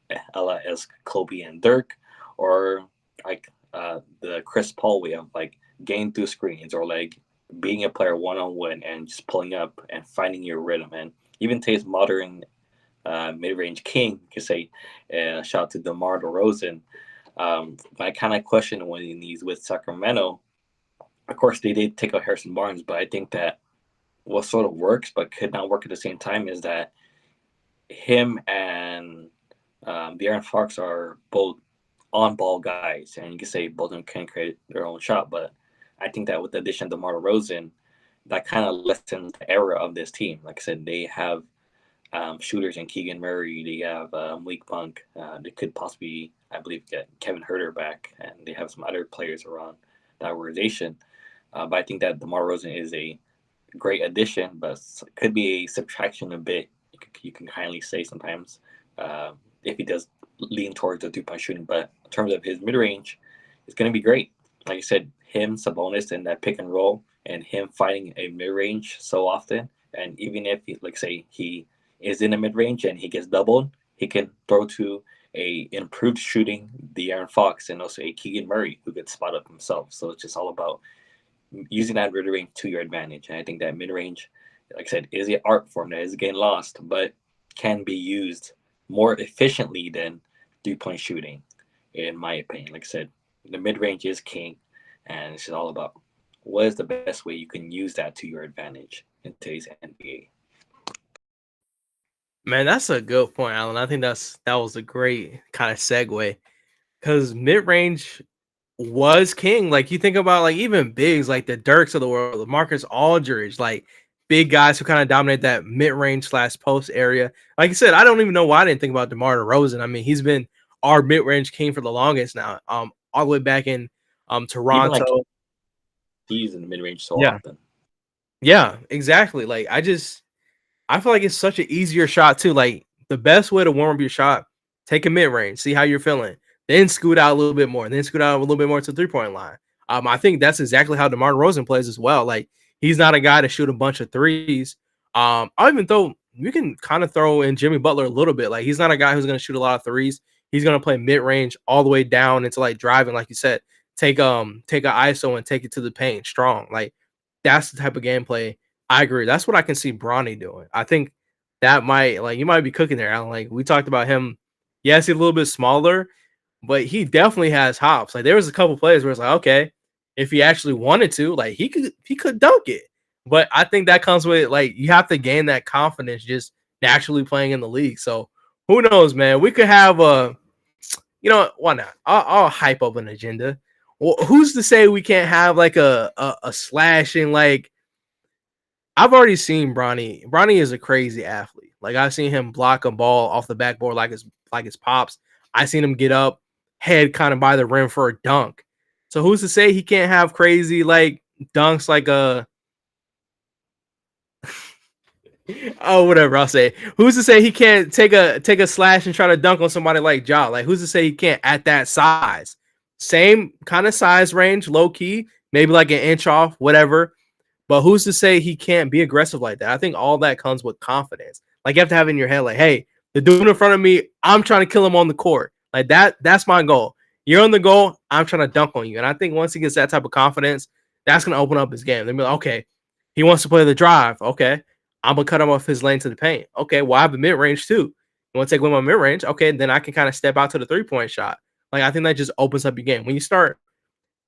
as Kobe and Dirk, or like the Chris Paul way of like getting through screens, or like being a player one-on-one and just pulling up and finding your rhythm. And even today's modern mid-range king, you could say, shout out to DeMar DeRozan. I kind of question when he's with Sacramento. Of course, they did take out Harrison Barnes, but I think that what sort of works but could not work at the same time is that him and the Aaron Fox are both on-ball guys, and you can say both of them can create their own shot. But I think that with the addition of DeMar DeRozan, that kind of lessens the era of this team. Like I said, they have shooters in Keegan Murray. They have Malik Monk. They could possibly, I believe, get Kevin Huerter back, and they have some other players around that organization. But I think that DeMar DeRozan is a great addition, but could be a subtraction a bit. You can kindly say sometimes if he does lean towards the 3-point shooting. But in terms of his mid range, it's going to be great. Like I said, him, Sabonis, and that pick and roll, and him fighting a mid range so often. And even if, like say, he is in the mid range and he gets doubled, he can throw to a improved shooting the Aaron Fox and also a Keegan Murray who gets spot up himself. So it's just all about using that mid range to your advantage. And I think that mid range, like I said, is an art form that is getting lost, but can be used more efficiently than 3-point shooting, in my opinion. Like I said, the mid range is king, and it's just all about what is the best way you can use that to your advantage in today's NBA. Man, that's a good point, Alan. I think that was a great kind of segue because mid range was king. Like you think about like even bigs like the Dirks of the world, the Marcus Aldridge, like big guys who kind of dominate that mid range / post area. Like I said, I don't even know why I didn't think about DeMar DeRozan. I mean, he's been our mid range king for the longest now. All the way back in Even like Toronto. he's in the mid range so Yeah, often. yeah, exactly. Like I feel like it's such an easier shot too. Like the best way to warm up your shot, take a mid range, see how you're feeling, then scoot out a little bit more, and then scoot out a little bit more to the 3-point line. I think that's exactly how DeMar DeRozan plays as well. Like he's not a guy to shoot a bunch of threes. I even though you can kind of throw in Jimmy Butler a little bit. Like he's not a guy who's going to shoot a lot of threes. He's going to play mid range all the way down into like driving, like you said, take a ISO and take it to the paint strong. Like that's the type of gameplay I agree. That's what I can see Bronny doing. I think that might like you might be cooking there, Alan. Like we talked about him. Yes, he's a little bit smaller, but he definitely has hops. Like there was a couple plays where it's like, okay, if he actually wanted to, like he could dunk it. But I think that comes with like you have to gain that confidence just naturally playing in the league. So who knows, man? We could have a, why not? I'll hype up an agenda. Well, who's to say we can't have like a slashing like I've already seen Bronny. Bronny is a crazy athlete. Like I've seen him block a ball off the backboard like his pops. I seen him get up, head kind of by the rim for a dunk. So who's to say he can't have crazy like dunks like a oh whatever I'll say. Who's to say he can't take a slash and try to dunk on somebody like Ja? Like who's to say he can't at that size? Same kind of size range, low key, maybe like an inch off, whatever. But who's to say he can't be aggressive like that? I think all that comes with confidence. Like you have to have in your head, like, hey, the dude in front of me, I'm trying to kill him on the court. Like that's my goal. You're on the goal, I'm trying to dunk on you. And I think once he gets that type of confidence, that's gonna open up his game. They'll be like, okay, he wants to play the drive. Okay, I'm gonna cut him off his lane to the paint. Okay, well, I have a mid-range too. You want to take away my mid-range? Okay, then I can kind of step out to the three-point shot. Like I think that just opens up your game. When you start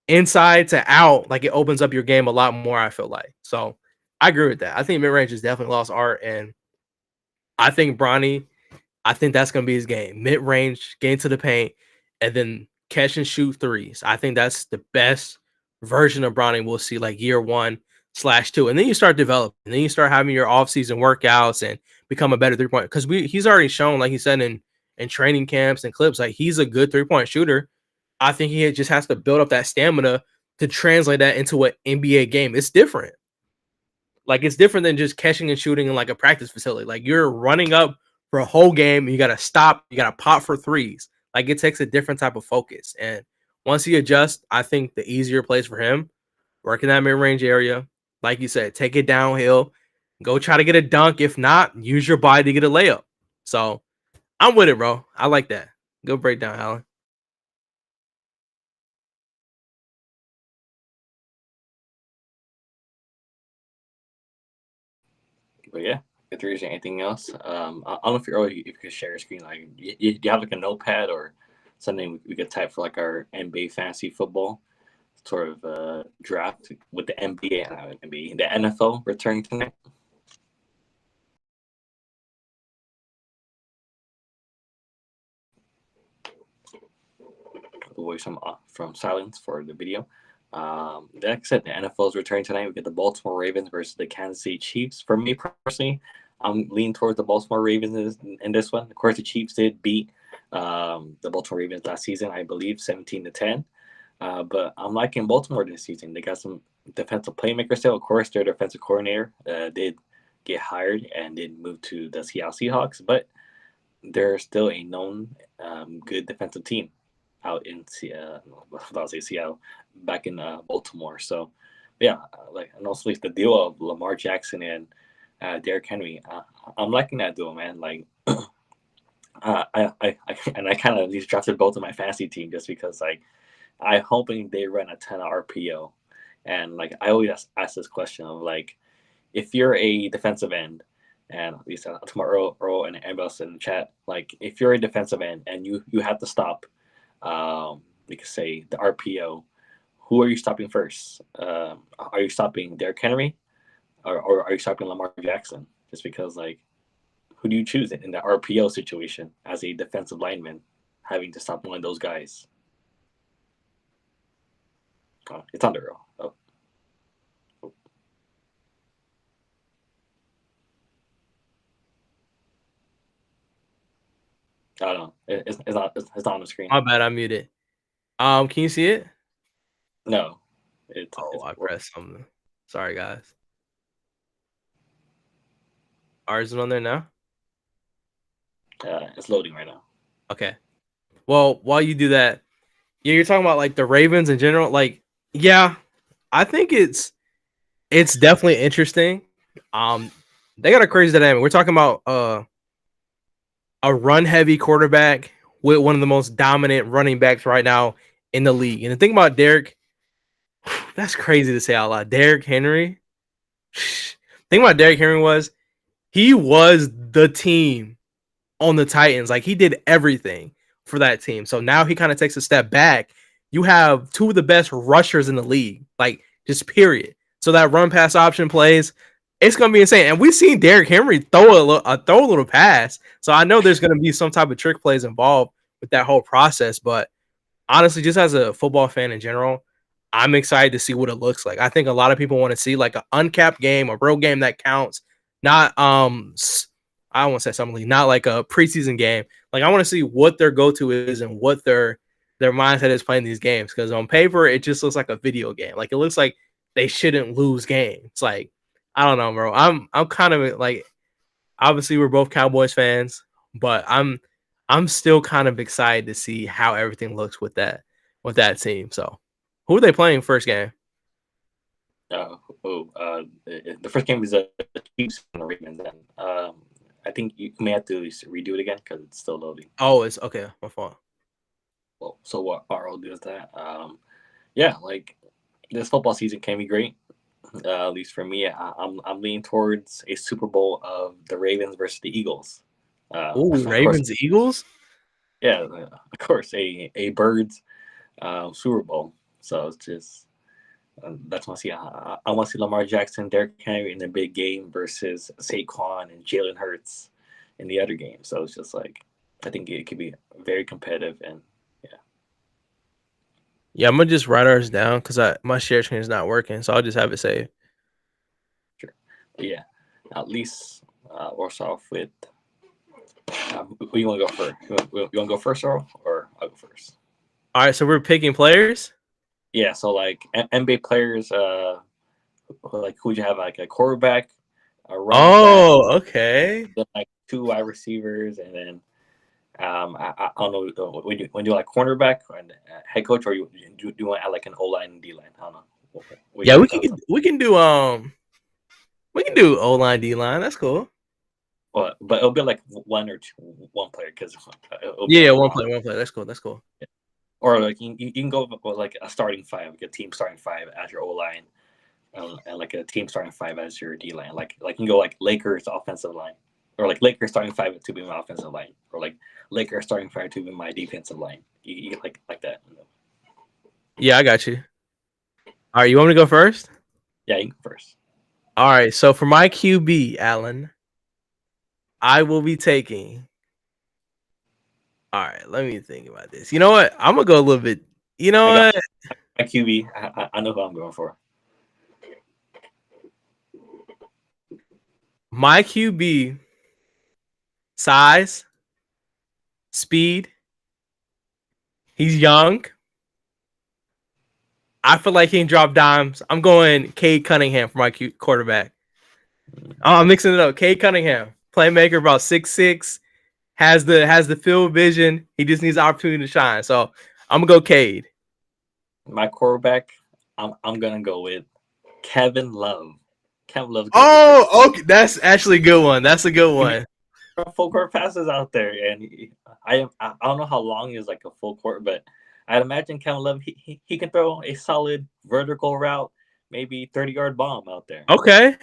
inside to out, like it opens up your game a lot more, I feel like. So I agree with that. I think mid-range is definitely lost art. And I think Bronny, I think that's gonna be his game. Mid-range, get into the paint, and then catch and shoot threes. I think that's the best version of Bronny we'll see like year 1/2. And then you start developing, and then you start having your off-season workouts and become a better three-point. Because he's already shown, like he said in training camps and clips, like he's a good three-point shooter. I think he just has to build up that stamina to translate that into an NBA game. It's different. Like it's different than just catching and shooting in like a practice facility. Like you're running up for a whole game, and you gotta stop, you gotta pop for threes. Like it takes a different type of focus. And once he adjusts, I think the easier place for him, work in that mid-range area. Like you said, take it downhill, go try to get a dunk. If not, use your body to get a layup. So I'm with it, bro. I like that. Go breakdown, Alan. But yeah, if there is anything else, I don't know if if you could share your screen. Like, do you have like a notepad or something we could type for like our NBA fantasy football sort of draft with the NBA, NBA, the NFL returning tonight? The voice from silence for the video. Like I said, the NFL is returning tonight. We get the Baltimore Ravens versus the Kansas City Chiefs. For me personally, I'm leaning towards the Baltimore Ravens in this one. Of course, the Chiefs did beat the Baltimore Ravens last season, I believe, 17-10. But I'm liking Baltimore this season. They got some defensive playmakers still. Of course, their defensive coordinator did get hired and did move to the Seattle Seahawks, but they're still a known good defensive team out in Seattle. I'll say Seattle, back in Baltimore. So, yeah, like and also like the duo of Lamar Jackson and Derrick Henry. I'm liking that duo, man. Like, I kind of at least drafted both of my fantasy team just because like I hoping they run a ton of RPO, and like I always ask this question of like if you're a defensive end. And at least to my Earl and everybody else in the chat, like if you're a defensive end and you have to stop we could say the RPO. Who are you stopping first? Are you stopping Derrick Henry, or are you stopping Lamar Jackson? Just because, like, who do you choose in that RPO situation as a defensive lineman, having to stop one of those guys? It's on the Earl. Oh. I don't know. It's not on the screen. My bad, I muted. Can you see it? No, Oh, it's I pressed something. Sorry, guys. Ours is on there now. it's loading right now. Okay. Well, while you do that, yeah, you're talking about like the Ravens in general. Like, yeah, I think it's definitely interesting. They got a crazy dynamic. We're talking about a run heavy quarterback with one of the most dominant running backs right now in the league. And the thing about Derrick, that's crazy to say out loud. Derrick Henry, thing about Derrick Henry was he was the team on the Titans. Like he did everything for that team. So now he kind of takes a step back. You have two of the best rushers in the league, like just period. So that run pass option plays, it's gonna be insane. And we've seen Derrick Henry throw a little pass. So I know there's gonna be some type of trick plays involved with that whole process. But honestly, just as a football fan in general, I'm excited to see what it looks like. I think a lot of people want to see like an uncapped game, a real game that counts, not I don't want to say something not like a preseason game. Like I want to see what their go-to is and what their mindset is playing these games. Because on paper, it just looks like a video game. Like it looks like they shouldn't lose games. It's like I don't know, bro. I'm kind of like obviously we're both Cowboys fans, but I'm still kind of excited to see how everything looks with that team. So who are they playing first game? The first game is the Chiefs and the Ravens. And I think you may have to redo it again because it's still loading. Oh, it's okay. My fault. Well, so what I'll do is that, yeah, like this football season can be great. At least for me, I'm leaning towards a Super Bowl of the Ravens versus the Eagles. Oh, Ravens Eagles. Yeah, of course, a Birds Super Bowl. So it's just that's what I see. I want to see Lamar Jackson, Derrick Henry in the big game versus Saquon and Jalen Hurts in the other game. So it's just like I think it could be very competitive and yeah. Yeah, I'm gonna just write ours down because my share screen is not working, so I'll just have it saved. Sure. But yeah, at least we'll start off with. Who you want to go first? You want to go first, Earl, or I'll go first? All right, so we're picking players. Yeah, so like NBA players, like who'd you have? Like a quarterback, a running back, okay. Then like two wide receivers, and then I don't know when you do like cornerback and head coach, or you want to add like an O line and D line? I don't know. Yeah, we can do O line D line. That's cool. Well, but it'll be like one player because one player. That's cool. That's cool. Yeah. Or like you can go with like a starting five, like a team starting five as your O line, and like a team starting five as your D line. Like you can go like Lakers offensive line, or like Lakers starting five to be my offensive line, or like Lakers starting five to be my defensive line. You get like that. Yeah, I got you. All right, you want me to go first? Yeah, you can go first. All right, so for my QB, Allen, I will be taking. All right, let me think about this. You know what? I'm gonna go a little bit. You know what? My QB, I know who I'm going for. My QB, size, speed. He's young. I feel like he can drop dimes. I'm going Cade Cunningham for my quarterback. I'm mixing it up. Cade Cunningham, playmaker, about 6'6", has the field vision. He just needs the opportunity to shine. So I'm gonna go Cade. My quarterback, I'm gonna go with Kevin Love. Kevin Love. Oh, okay, that's actually a good one. That's a good one. Full court passes out there, and I don't know how long is like a full court, but I'd imagine Kevin Love he can throw a solid vertical route, maybe 30-yard bomb out there. Okay,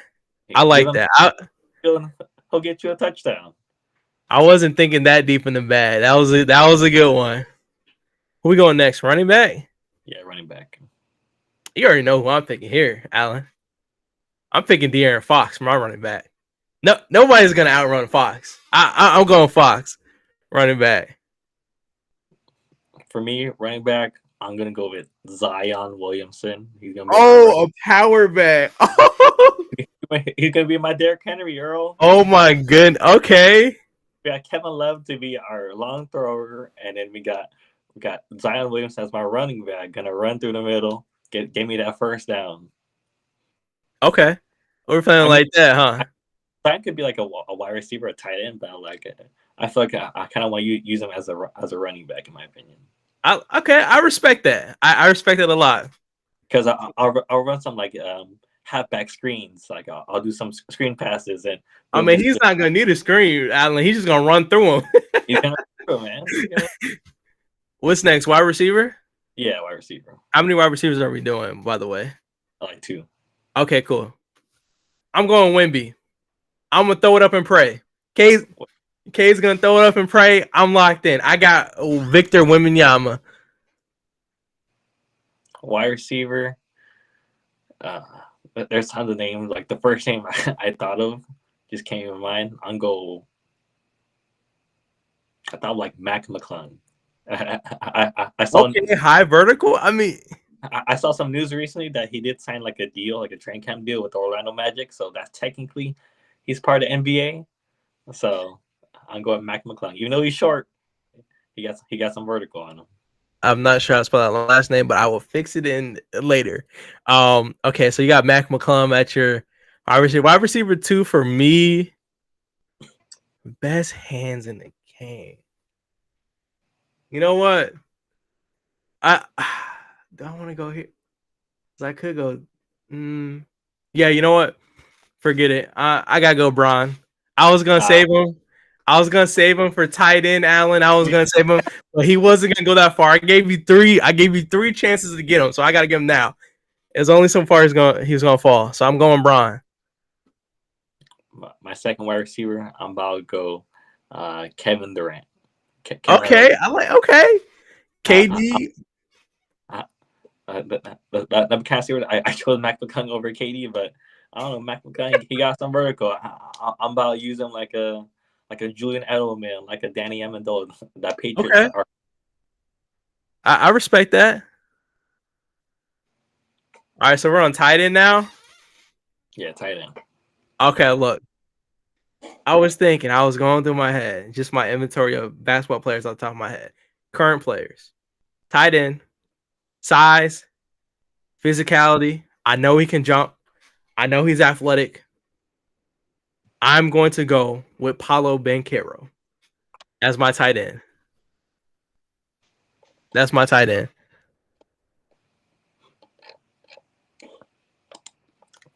I like that. He'll get you a touchdown. I wasn't thinking that deep in the bag. That was a good one. Who we going next? Running back? Yeah, running back. You already know who I'm picking here, Allen. I'm picking De'Aaron Fox for my running back. No, nobody's gonna outrun Fox. I'm going Fox, running back. For me, running back, I'm gonna go with Zion Williamson. He's gonna be a power back. He's gonna be my Derrick Henry, Earl. Oh my goodness. Okay. We got Kevin Love to be our long thrower, and then we got Zion Williamson as my running back, gonna run through the middle, get me that first down. Okay, we're playing like that, huh? Zion could be like a wide receiver, a tight end, but I feel like I kind of want to use him as a running back, in my opinion. I respect that. I respect it a lot. Because I'll run some like halfback screens, like I'll do some screen passes, and I mean he's not gonna need a screen, Allen. He's just gonna run through him. He's gonna run through, man. What's next? Wide receiver? Yeah, wide receiver. How many wide receivers are we doing, by the way? Like 2. Okay, cool. I'm going Wemby. I'm gonna throw it up and pray. K's gonna throw it up and pray. I'm locked in. I got Victor Wembanyama. Wide receiver. Uh, there's tons of names. Like the first name I thought of just came in mind. I thought like Mac McClung. I saw Okay, high vertical. I mean, I saw some news recently that he did sign like a deal, like a training camp deal with the Orlando Magic. So that's technically he's part of the NBA. So I'm going Mac McClung. Even though he's short, he got some vertical on him. I'm not sure how to spell that last name, but I will fix it in later. Okay, so you got Mac McClung at your wide receiver 2 for me. Best hands in the game. You know what? I don't want to go here. I could go. Yeah, you know what? Forget it. I gotta go, Bron. I was gonna save him. I was gonna save him for tight end Allen. I was gonna save him, but he wasn't gonna go that far. I gave you three chances to get him, so I gotta give him now. It's only so far he's gonna fall. So I'm going Bron. My second wide receiver, I'm about to go Kevin Durant. Okay. KD. The kind of see I chose Mac McClung over KD, but I don't know. Mac McClung, he got some vertical. I'm about to use him like a Julian Edelman, like a Danny Amendola. That Patriots. Okay. I respect that. All right, so we're on tight end now. Yeah, tight end. Okay, look. I was going through my head, just my inventory of basketball players on the top of my head. Current players. Tight end. Size. Physicality. I know he can jump. I know he's athletic. I'm going to go with Paolo Banchero as my tight end. That's my tight end.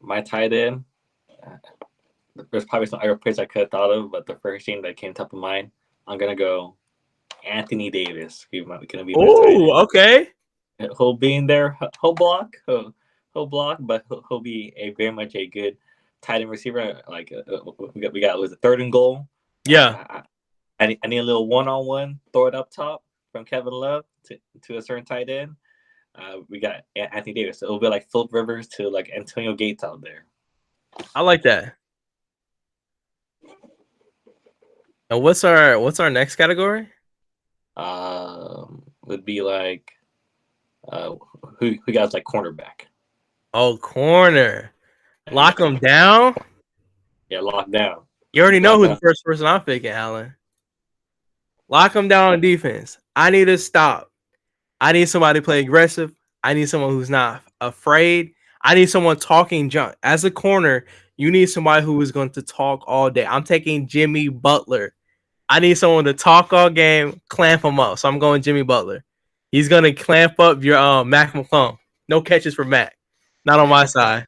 My tight end. There's probably some other players I could have thought of, but the first name that came top of mind, I'm gonna go Anthony Davis. He's gonna be my tight end. Okay. He'll be in there. He'll block, but he'll be very much a good tight end receiver. Like we got was a third and goal. Yeah. I need a little one-on-one. Throw it up top from Kevin Love to a certain tight end. We got Anthony Davis. So it'll be like Philip Rivers to like Antonio Gates out there. I like that. And what's our next category? Would be like who got like cornerback. Oh, corner. Lock them down? Yeah, lock down. You already know who the first person I'm picking, Allen. Lock them down on defense. I need to stop. I need somebody to play aggressive. I need someone who's not afraid. I need someone talking junk. As a corner, you need somebody who is going to talk all day. I'm taking Jimmy Butler. I need someone to talk all game, clamp him up. So I'm going Jimmy Butler. He's going to clamp up your Mac McClung. No catches for Mac. Not on my side.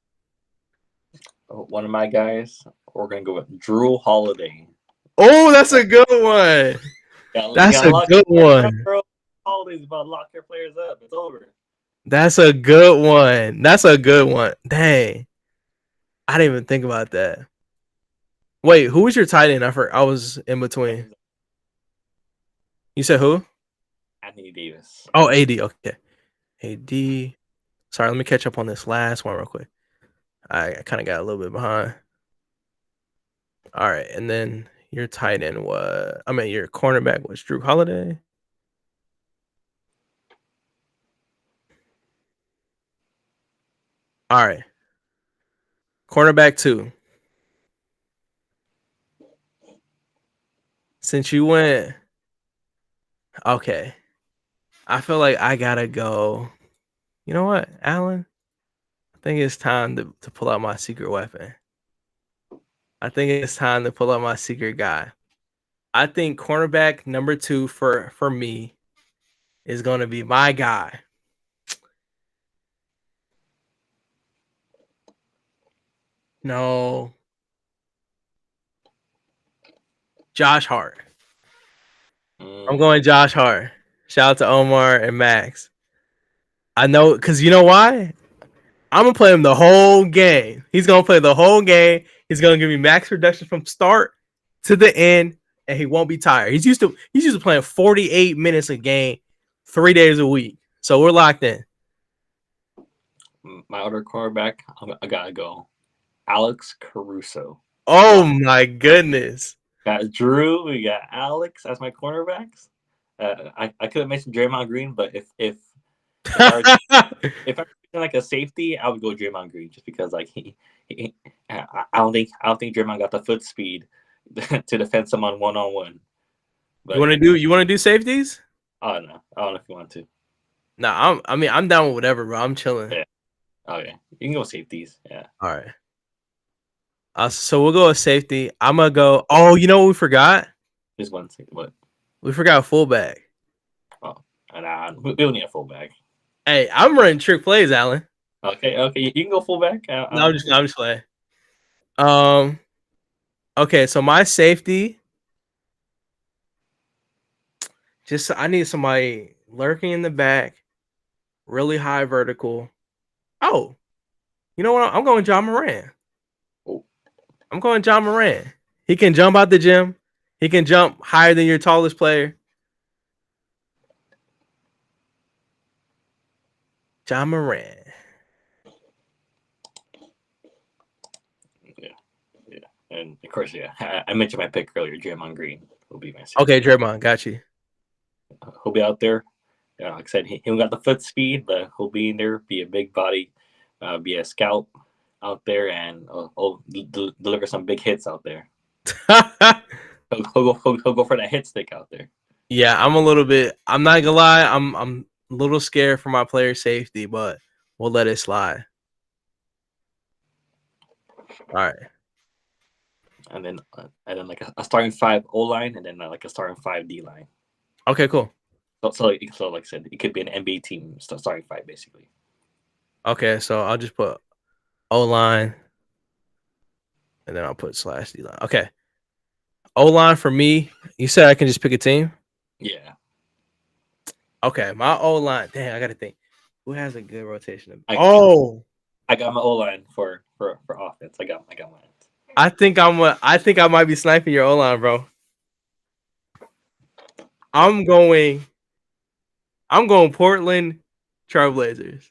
One of my guys, we're going to go with Drew Holiday. Oh, that's a good one. That's a good one. Holiday's about to lock your players up. It's over. That's a good one. Dang. I didn't even think about that. Wait, who was your tight end? I was in between. You said who? Anthony Davis. Oh, AD. Okay. AD. Sorry, let me catch up on this last one real quick. I kind of got a little bit behind. All right, and then your tight end your cornerback was Drew Holiday. All right. Cornerback 2. Since you went, okay. I feel like I gotta go. You know what, Allen? I think it's time to pull out my secret weapon. I think it's time to pull out my secret guy. I think cornerback number 2 for me is going to be my guy. No. Josh Hart. I'm going Josh Hart. Shout out to Omar and Max. I know, because you know why? I'm gonna play him the whole game. He's gonna play the whole game. He's gonna give me max production from start to the end, and he won't be tired. He's used to playing 48 minutes a game, 3 days a week. So we're locked in. My other quarterback, I gotta go. Alex Caruso. Oh Lock. my goodness. Got Drew. We got Alex as my cornerbacks. I could have mentioned Draymond Green, but if I were if I were like a safety, I would go Draymond Green just because like I don't think Draymond got the foot speed to defend someone one. you But want to do you want to do safeties? I don't know. I don't know if you want to. Nah, I'm down with whatever, bro. I'm chilling. Yeah. Oh yeah, you can go safeties. Yeah, All right. So we'll go with safety. I'm gonna go. Oh, you know what we forgot? just one second. But We forgot fullback. oh, we don't need a fullback. Hey, I'm running trick plays, Allen. Okay, you can go fullback. No, I'm just playing. Um. Okay, so my safety. Just I need somebody lurking in the back, really high vertical. Oh, you know what? I'm going John Moran. Oh. I'm going John Moran. He can jump out the gym. He can jump higher than your tallest player. John Moran. Yeah, and of course, yeah. I mentioned my pick earlier. Draymond Green will be my safety. Okay, Draymond, got you. He'll be out there. Yeah, like I said, he don't got the foot speed, but he'll be in there, be a big body, be a scout out there, and deliver some big hits out there. He'll go for that hit stick out there. Yeah, I'm a little bit. I'm not gonna lie. I'm a little scared for my player safety, but we'll let it slide. All right. And then like a starting 5 O line, and then like a starting 5 D line. Okay, cool. So like I said, it could be an NBA team starting 5 basically. Okay, so I'll just put O line, and then I'll put slash D line. Okay. O line for me. You said I can just pick a team. Yeah. Okay, my O line. Damn, I gotta think. Who has a good rotation? I got my O line for offense. I got mine. I think I might be sniping your O line, bro. I'm going Portland Trailblazers.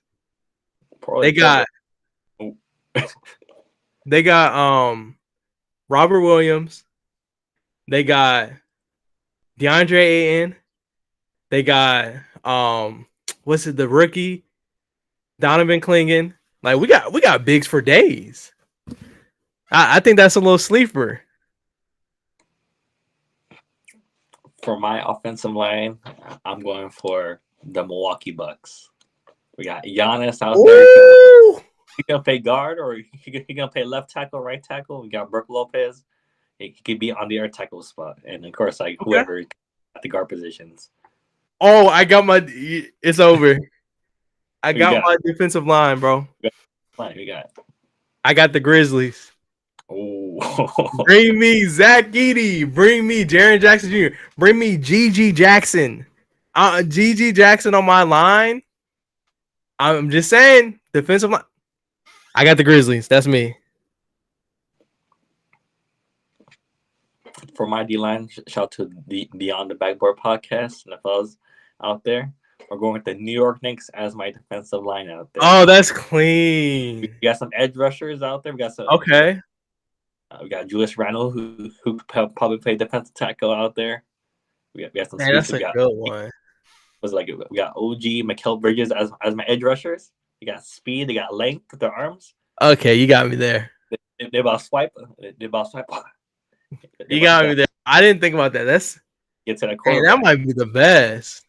They got Robert Williams. They got DeAndre Ayton. They got what's it, the rookie? Donovan Clingan. Like we got bigs for days. I think that's a little sleeper. For my offensive line, I'm going for the Milwaukee Bucks. We got Giannis out there. He gonna play guard or he gonna play left tackle, right tackle. We got Brook Lopez. He could be on the air tackle spot, and of course, like whoever at the guard positions. Oh, I got my. It's over. I got my defensive line, bro. We got. I got the Grizzlies. Oh. Bring me Zach Edey. Bring me Jaren Jackson Jr. Bring me GG Jackson. GG Jackson on my line. I'm just saying, defensive line. I got the Grizzlies. That's me. For my D line, shout out to the Beyond the Backboard podcast and the fellas out there. We're going with the New York Knicks as my defensive line out there. Oh, that's clean. We got some edge rushers out there. We got some. Okay. We got Julius Randle, who probably played defensive tackle out there. We got some. Man, that's a good one. We got OG, Mikal Bridges as my edge rushers. They got speed. They got length with their arms. Okay, you got me there. They about swipe. You got me there. I didn't think about that. That's get to that corner. That might be the best.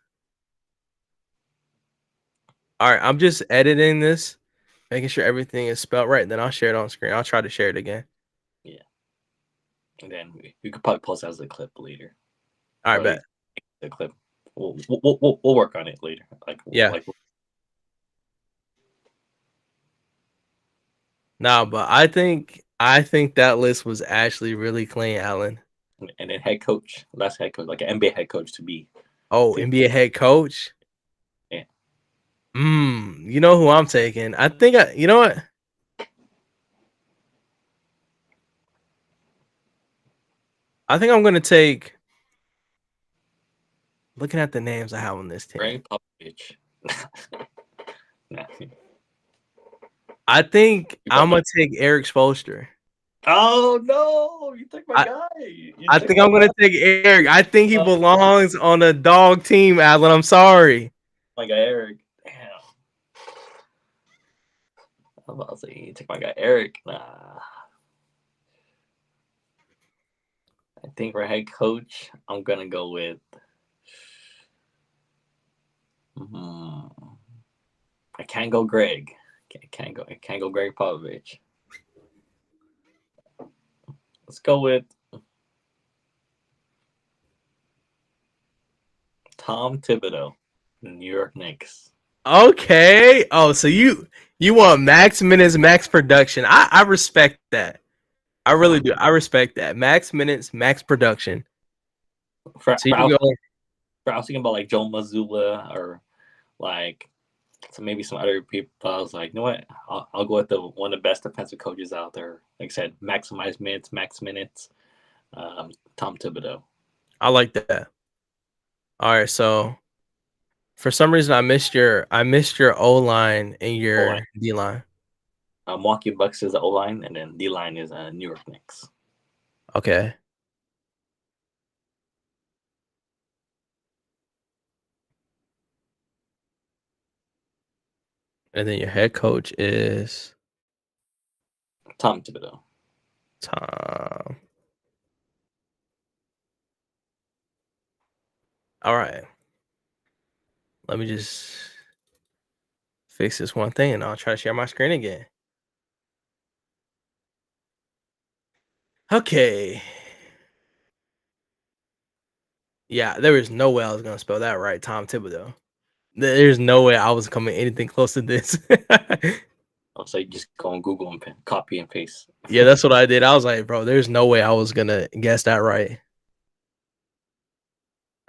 All right, I'm just editing this, making sure everything is spelled right. Then I'll share it on screen. I'll try to share it again. Yeah, and then we could probably post as a clip later. All right, bet the clip. We'll work on it later. But I think that list was actually really clean, Allen. And then last head coach, like an NBA head coach to be. Oh, NBA head coach. Yeah. You know who I'm taking? I think you know what? I think I'm gonna take. Looking at the names I have on this team, Greg Popovich. Nah. I think You I'm probably- gonna take Eric Spoelstra. Oh no! You took my I, guy. You I took think my I'm gonna take Eric. I think he guy. belongs on a dog team, Alan. I'm sorry. My guy Eric. Damn. I was about to say you took my guy Eric. Nah. I think for head coach, I'm gonna go with. Hmm, I can't go Greg. I can't go Greg Popovich. Let's go with Tom Thibodeau, New York Knicks. Okay. Oh, so you want max minutes, max production. I respect that. I really do. I respect that. Max minutes, max production. For, So for, I, you was, go. for I was thinking about like Joe Mazzulla or like maybe some other people. I was like, you know what? I'll go with the one of the best defensive coaches out there. Like I said, maximize minutes, max minutes. Tom Thibodeau. I like that. All right. So for some reason, I missed your O line and O line. your D line. Milwaukee Bucks is the O line, and then D line is New York Knicks. Okay. And then your head coach is Tom Thibodeau. Tom. All right. Let me just fix this one thing and I'll try to share my screen again. Okay. Yeah, there was no way I was gonna spell that right, Tom Thibodeau. There's no way I was coming anything close to this. I'll say just go on Google and copy and paste. Yeah, that's what I did. I was like, bro, there's no way I was gonna guess that right.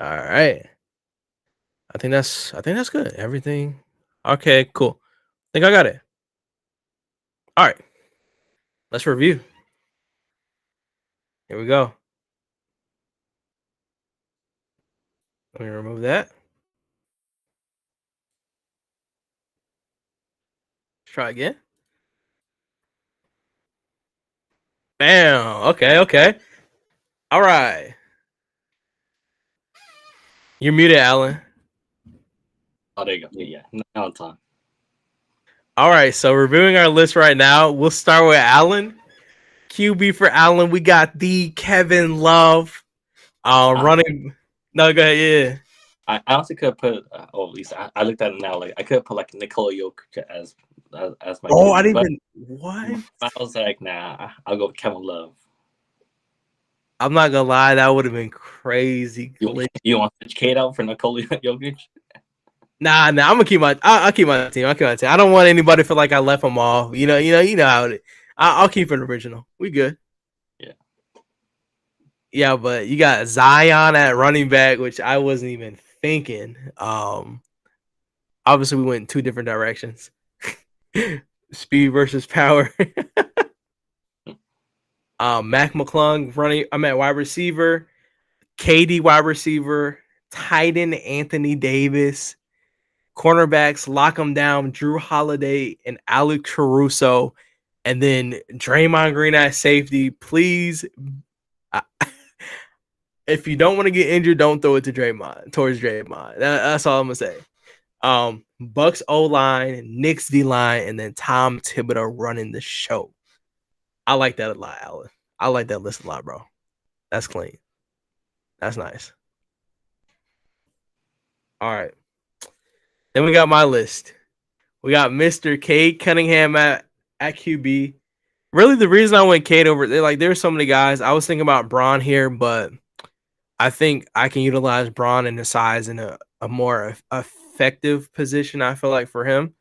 All right. I think that's good. Everything. Okay, cool. I think I got it. All right. Let's review. Here we go. Let me remove that. Let's try again. Bam. Okay. All right. You're muted, Alan. Oh, there you go. Yeah, now it's on. All right. So reviewing our list right now, we'll start with Alan. QB for Allen, we got the Kevin Love. Running. No, go ahead. Yeah. I honestly could have put, at least I looked at it now. Like I could have put like Nikola Jokic as my Oh, I QB, didn't but even. What? I was like, nah, I'll go with Kevin Love. I'm not gonna lie, that would have been crazy. You want to Kate out for Nikola Jokic? Nah. I'm gonna keep my. I'll keep my team. I don't want anybody to feel like I left them off. You know how it. I'll keep it original. We good. Yeah. Yeah, but you got Zion at running back, which I wasn't even thinking. Obviously we went in two different directions. Speed versus power. Mac McClung running. I'm at wide receiver. KD wide receiver. Tight end Anthony Davis. Cornerbacks lock them down. Drew Holiday and Alec Caruso. And then Draymond Green at safety. Please, if you don't want to get injured, don't throw it to Draymond. Towards Draymond. That's all I'm gonna say. Bucks O line, Knicks D line, and then Tom Thibodeau running the show. I like that a lot, Alan. I like that list a lot, bro. That's clean. That's nice. All right. Then we got my list. We got Mr. Cade Cunningham at QB. Really, the reason I went Cade over there, like there's so many guys. I was thinking about Braun here, but I think I can utilize Braun in the size in a more effective position, I feel like, for him.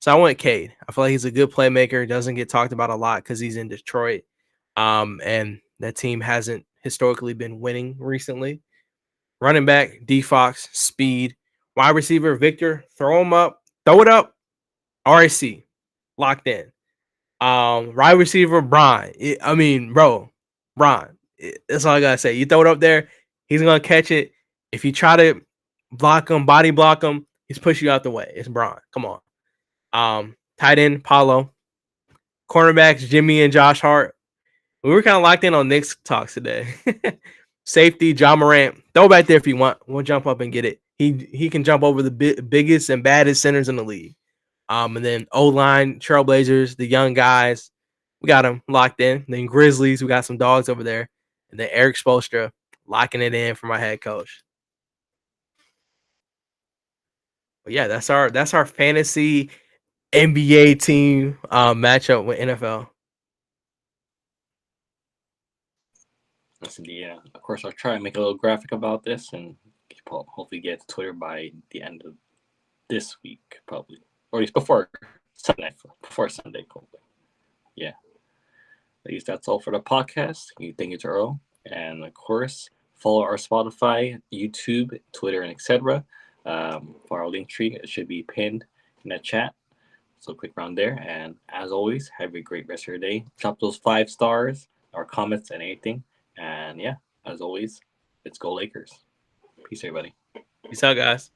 So I went Cade. I feel like he's a good playmaker. Doesn't get talked about a lot because he's in Detroit. And that team hasn't historically been winning recently. Running back, D Fox, speed. Wide receiver, Victor, throw him up. Throw it up. RAC locked in. Right receiver Brian. Bro, Brian. That's all I gotta say. You throw it up there, he's gonna catch it. If you try to block him, body block him, he's pushing you out the way. It's Brian. Come on. Tight end Paulo. Cornerbacks Jimmy and Josh Hart. We were kind of locked in on Nick's talks today. Safety John Morant. Throw it back there if you want. We'll jump up and get it. He can jump over the biggest and baddest centers in the league. And then O-line, Trailblazers, the young guys, we got them locked in. Then Grizzlies, we got some dogs over there. And then Eric Spoelstra locking it in for my head coach. But yeah, that's our fantasy NBA team matchup with NFL. Listen, yeah. Of course, I'll try and make a little graphic about this and hopefully get to Twitter by the end of this week, probably. Or at least before Sunday, hopefully. Yeah. At least that's all for the podcast. Thank you to Earl. And of course, follow our Spotify, YouTube, Twitter, and etc. For our link tree. It should be pinned in the chat. So click around there. And as always, have a great rest of your day. Drop those 5 stars or comments and anything. And yeah, as always, let's go Lakers. Peace, everybody. Peace out, guys.